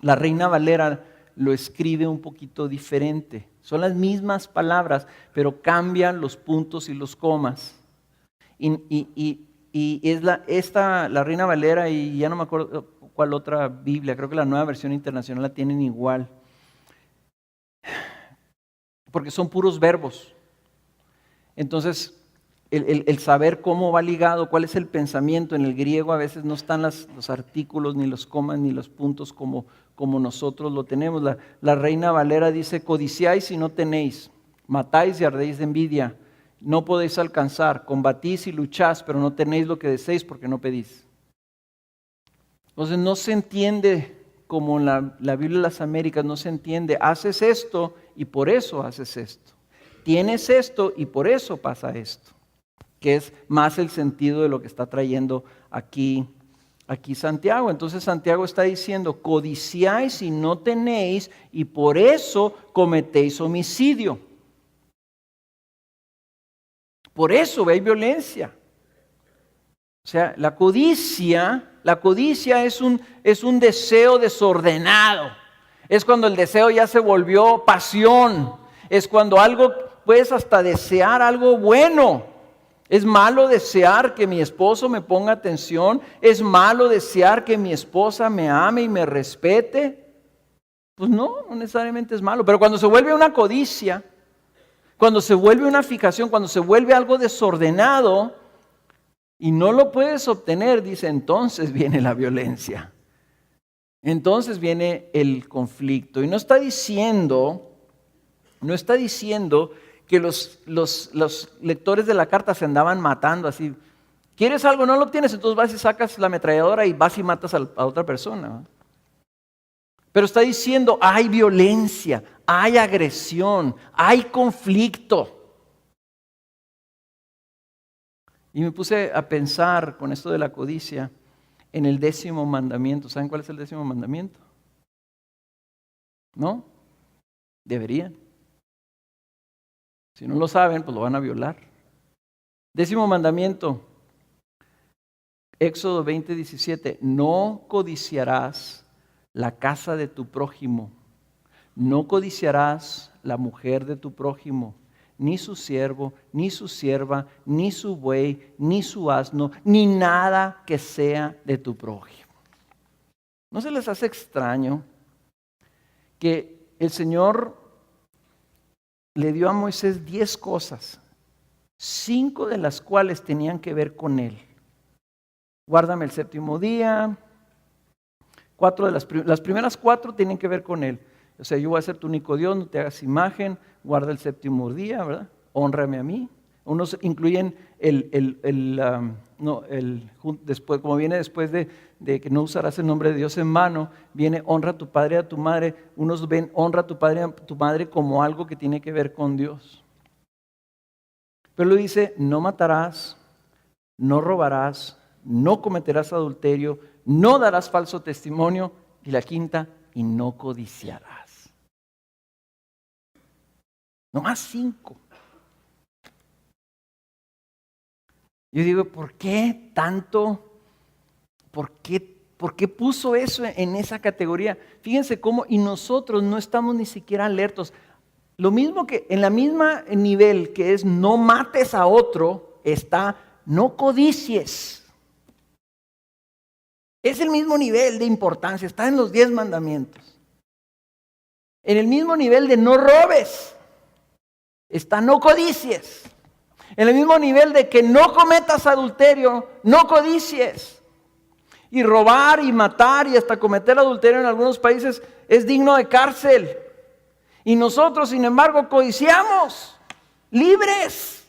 La Reina Valera lo escribe un poquito diferente. Son las mismas palabras, pero cambian los puntos y los comas. Y es la Reina Valera, y ya no me acuerdo cuál otra Biblia, creo que la Nueva Versión Internacional la tienen igual. Porque son puros verbos. Entonces, el saber cómo va ligado, cuál es el pensamiento en el griego, a veces no están los artículos, ni los comas, ni los puntos como nosotros lo tenemos. La Reina Valera dice, codiciáis y no tenéis, matáis y ardéis de envidia, no podéis alcanzar, combatís y lucháis, pero no tenéis lo que deseéis porque no pedís. Entonces no se entiende como en la Biblia de las Américas, no se entiende, haces esto y por eso haces esto. Tienes esto y por eso pasa esto, que es más el sentido de lo que está trayendo aquí Santiago. Entonces Santiago está diciendo, codiciáis y no tenéis y por eso cometéis homicidio. Por eso hay violencia. O sea, la codicia es un deseo desordenado. Es cuando el deseo ya se volvió pasión. Es cuando puedes hasta desear algo bueno. Es malo desear que mi esposo me ponga atención. Es malo desear que mi esposa me ame y me respete. Pues no necesariamente es malo. Pero cuando se vuelve una codicia, cuando se vuelve una fijación, cuando se vuelve algo desordenado y no lo puedes obtener, dice, entonces viene la violencia. Entonces viene el conflicto. Y no está diciendo no está diciendo que los lectores de la carta se andaban matando así. ¿Quieres algo? No lo tienes, entonces vas y sacas la ametralladora y vas y matas a otra persona. Pero está diciendo, hay violencia, hay agresión, hay conflicto. Y me puse a pensar con esto de la codicia en el 10º mandamiento. ¿Saben cuál es el 10º mandamiento? ¿No? Deberían. Si no lo saben, pues lo van a violar. 10º mandamiento, Éxodo 20:17. No codiciarás la casa de tu prójimo. No codiciarás la mujer de tu prójimo, ni su siervo, ni su sierva, ni su buey, ni su asno, ni nada que sea de tu prójimo. ¿No se les hace extraño que el Señor le dio a Moisés 10 cosas, 5 de las cuales tenían que ver con él? Guárdame el 7º día. 4 de las primeras 4 tienen que ver con él. O sea, yo voy a ser tu único Dios, no te hagas imagen, guarda el 7º día, ¿verdad? Hónrame a mí. Unos incluyen después, como viene después de que no usarás el nombre de Dios en vano, viene honra a tu padre y a tu madre. Unos ven honra a tu padre y a tu madre como algo que tiene que ver con Dios. Pero lo dice, no matarás, no robarás, no cometerás adulterio, no darás falso testimonio. Y la 5, y no codiciarás. Nomás 5. Yo digo, ¿por qué tanto? ¿Por qué puso eso en esa categoría? Fíjense cómo, y nosotros no estamos ni siquiera alertos. Lo mismo que en la misma nivel que es no mates a otro, está no codicies. Es el mismo nivel de importancia, está en los 10 mandamientos. En el mismo nivel de no robes, está no codicies. En el mismo nivel de que no cometas adulterio, no codicies. Y robar y matar y hasta cometer adulterio en algunos países es digno de cárcel. Y nosotros, sin embargo, codiciamos, libres.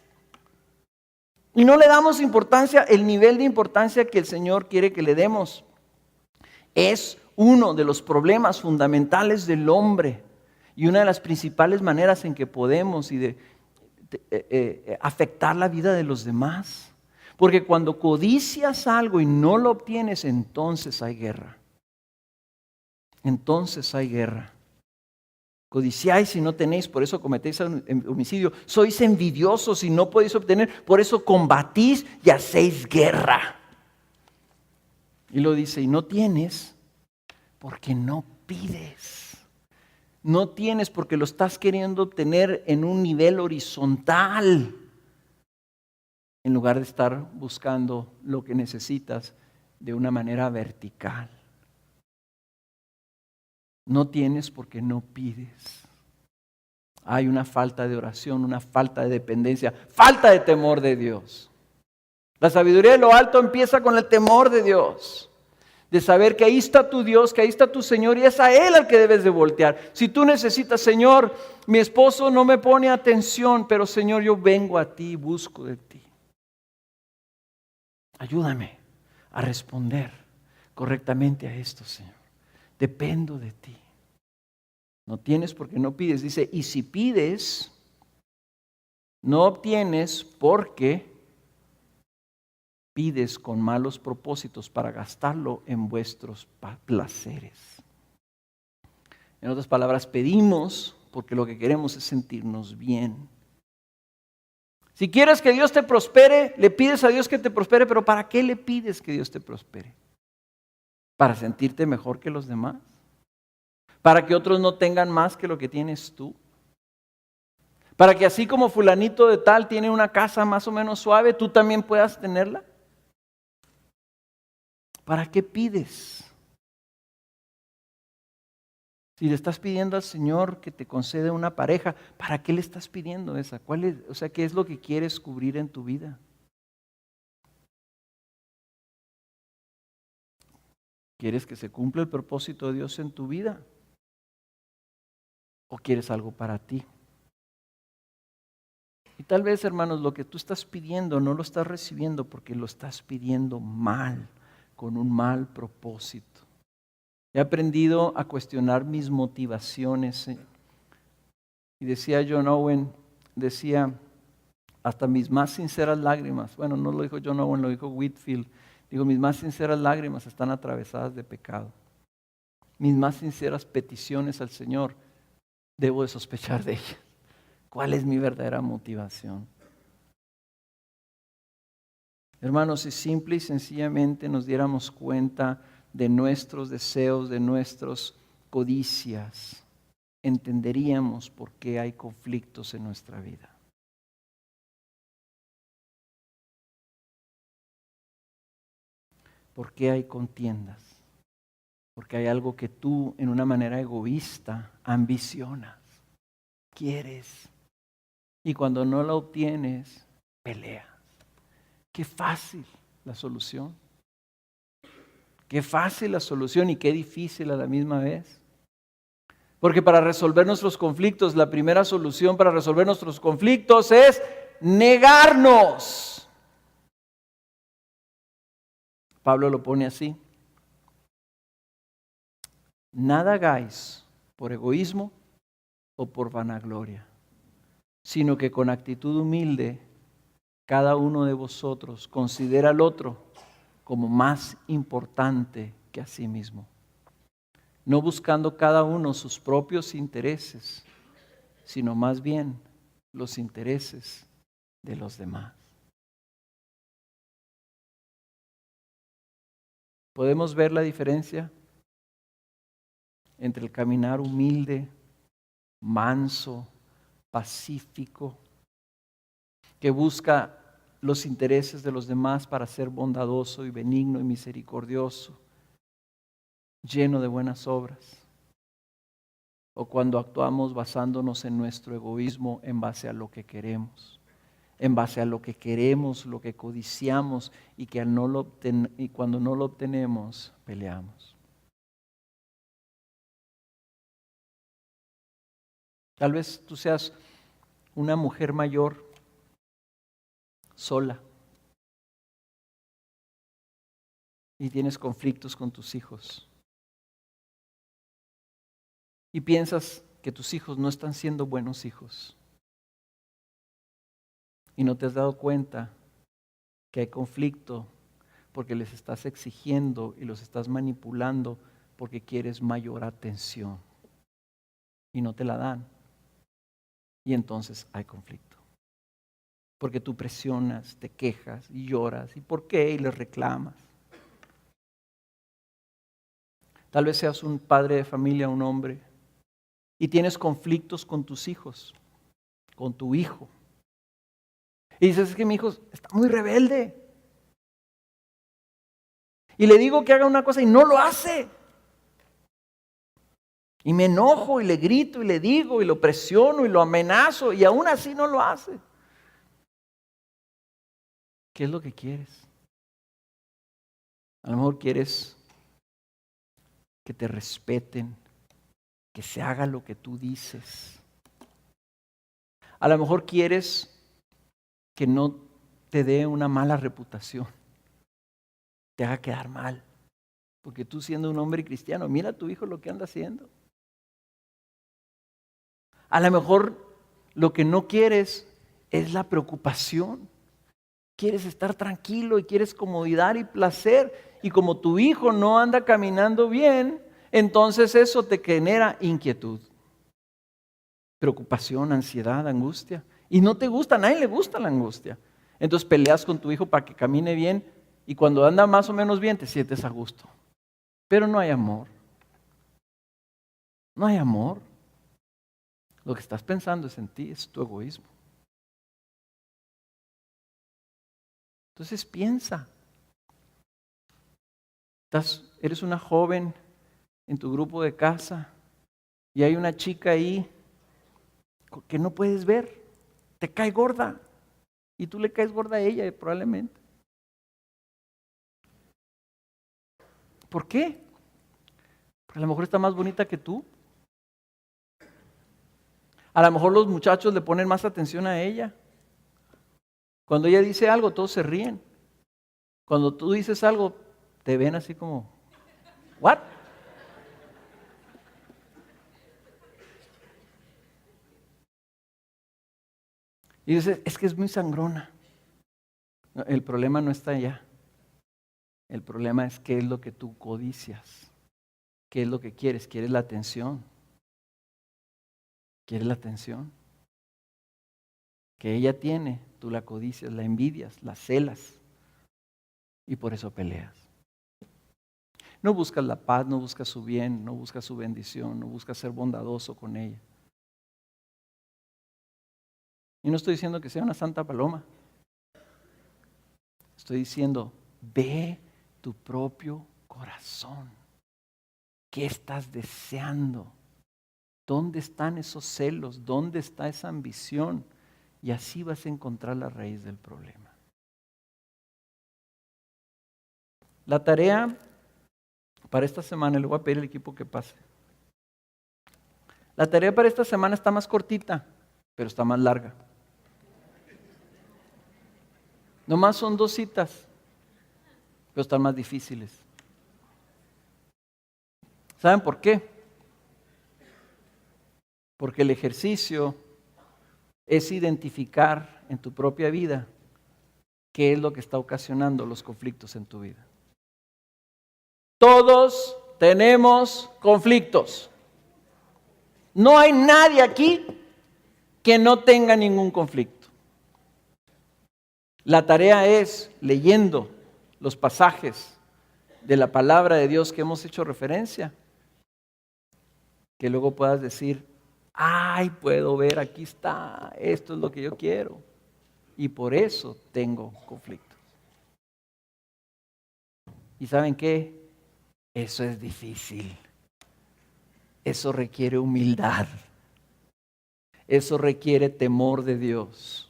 Y no le damos importancia, el nivel de importancia que el Señor quiere que le demos. Es uno de los problemas fundamentales del hombre y una de las principales maneras en que podemos afectar la vida de los demás. Porque cuando codicias algo y no lo obtienes, entonces hay guerra. Entonces hay guerra. Codiciáis y no tenéis, por eso cometéis homicidio. Sois envidiosos y no podéis obtener, por eso combatís y hacéis guerra. Y lo dice, y no tienes porque no pides. No tienes porque lo estás queriendo tener en un nivel horizontal, en lugar de estar buscando lo que necesitas de una manera vertical. No tienes porque no pides. Hay una falta de oración, una falta de dependencia, falta de temor de Dios. La sabiduría de lo alto empieza con el temor de Dios. De saber que ahí está tu Dios, que ahí está tu Señor y es a Él al que debes de voltear. Si tú necesitas, Señor, mi esposo no me pone atención, pero Señor, yo vengo a ti, busco de ti. Ayúdame a responder correctamente a esto, Señor. Dependo de ti. No tienes porque no pides. Dice, y si pides, no obtienes porque pides con malos propósitos para gastarlo en vuestros placeres. En otras palabras, pedimos porque lo que queremos es sentirnos bien. Si quieres que Dios te prospere, le pides a Dios que te prospere, pero ¿para qué le pides que Dios te prospere? ¿Para sentirte mejor que los demás? ¿Para que otros no tengan más que lo que tienes tú? ¿Para que así como fulanito de tal tiene una casa más o menos suave, tú también puedas tenerla? ¿Para qué pides? Si le estás pidiendo al Señor que te conceda una pareja, ¿para qué le estás pidiendo esa? ¿Qué es lo que quieres cubrir en tu vida? ¿Quieres que se cumpla el propósito de Dios en tu vida? ¿O quieres algo para ti? Y tal vez, hermanos, lo que tú estás pidiendo no lo estás recibiendo porque lo estás pidiendo mal, con un mal propósito. He aprendido a cuestionar mis motivaciones. Y decía John Owen, decía, hasta mis más sinceras lágrimas, bueno, no lo dijo John Owen, lo dijo Whitfield, digo, mis más sinceras lágrimas están atravesadas de pecado. Mis más sinceras peticiones al Señor, debo de sospechar de ellas. ¿Cuál es mi verdadera motivación? Hermanos, si simple y sencillamente nos diéramos cuenta de nuestros deseos, de nuestras codicias, entenderíamos por qué hay conflictos en nuestra vida. ¿Por qué hay contiendas? Porque hay algo que tú, en una manera egoísta, ambicionas, quieres. Y cuando no la obtienes, peleas. Qué fácil la solución. Qué fácil la solución y qué difícil a la misma vez. Porque para resolver nuestros conflictos, la primera solución para resolver nuestros conflictos es negarnos. Pablo lo pone así. Nada hagáis por egoísmo o por vanagloria, sino que con actitud humilde cada uno de vosotros considera al otro como más importante que a sí mismo, no buscando cada uno sus propios intereses, sino más bien los intereses de los demás. ¿Podemos ver la diferencia entre el caminar humilde, manso, pacífico, que busca los intereses de los demás para ser bondadoso y benigno y misericordioso, lleno de buenas obras? O cuando actuamos basándonos en nuestro egoísmo en base a lo que queremos, lo que codiciamos y que cuando no lo obtenemos, peleamos. Tal vez tú seas una mujer mayor, sola, y tienes conflictos con tus hijos. Y piensas que tus hijos no están siendo buenos hijos. Y no te has dado cuenta que hay conflicto porque les estás exigiendo y los estás manipulando porque quieres mayor atención. Y no te la dan. Y entonces hay conflicto. Porque tú presionas, te quejas y lloras. ¿Y por qué? Y les reclamas. Tal vez seas un padre de familia, un hombre, y tienes conflictos con tus hijos, con tu hijo. Y dices, es que mi hijo está muy rebelde. Y le digo que haga una cosa y no lo hace. Y me enojo y le grito y le digo y lo presiono y lo amenazo y aún así no lo hace. ¿Qué es lo que quieres? A lo mejor quieres que te respeten, que se haga lo que tú dices. A lo mejor quieres que no te dé una mala reputación, te haga quedar mal. Porque tú siendo un hombre cristiano, mira a tu hijo lo que anda haciendo. A lo mejor lo que no quieres es la preocupación. Quieres estar tranquilo y quieres comodidad y placer. Y como tu hijo no anda caminando bien, entonces eso te genera inquietud, preocupación, ansiedad, angustia. Y no te gusta, a nadie le gusta la angustia. Entonces peleas con tu hijo para que camine bien y cuando anda más o menos bien te sientes a gusto. Pero no hay amor. No hay amor. Lo que estás pensando es en ti, es tu egoísmo. Entonces piensa. Eres una joven en tu grupo de casa y hay una chica ahí que no puedes ver, te cae gorda y tú le caes gorda a ella probablemente. ¿Por qué? Porque a lo mejor está más bonita que tú. A lo mejor los muchachos le ponen más atención a ella Cuando ella dice algo, todos se ríen. Cuando tú dices algo, te ven así como, ¿what? Y dices, es que es muy sangrona. No, el problema no está allá. El problema es qué es lo que tú codicias. ¿Qué es lo que quieres? ¿Quieres la atención? ¿Quieres la atención? Que ella tiene, tú la codicias, la envidias, la celas. Y por eso peleas. No buscas la paz, no buscas su bien, no buscas su bendición, no buscas ser bondadoso con ella. Y no estoy diciendo que sea una santa paloma. Estoy diciendo, ve tu propio corazón. ¿Qué estás deseando? ¿Dónde están esos celos? ¿Dónde está esa ambición? Y así vas a encontrar la raíz del problema. La tarea para esta semana, le voy a pedir al equipo que pase. La tarea para esta semana está más cortita, pero está más larga. Nomás son 2 citas, pero están más difíciles. ¿Saben por qué? Porque el ejercicio es identificar en tu propia vida qué es lo que está ocasionando los conflictos en tu vida. Todos tenemos conflictos. No hay nadie aquí que no tenga ningún conflicto. La tarea es, leyendo los pasajes de la palabra de Dios que hemos hecho referencia, que luego puedas decir, ay, puedo ver, aquí está, esto es lo que yo quiero. Y por eso tengo conflictos. ¿Y saben qué? Eso es difícil. Eso requiere humildad. Eso requiere temor de Dios.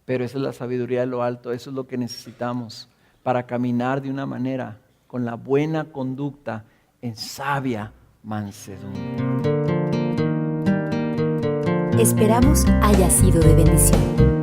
Pero esa es la sabiduría de lo alto. Eso es lo que necesitamos para caminar de una manera con la buena conducta en sabia mansedumbre. Esperamos haya sido de bendición.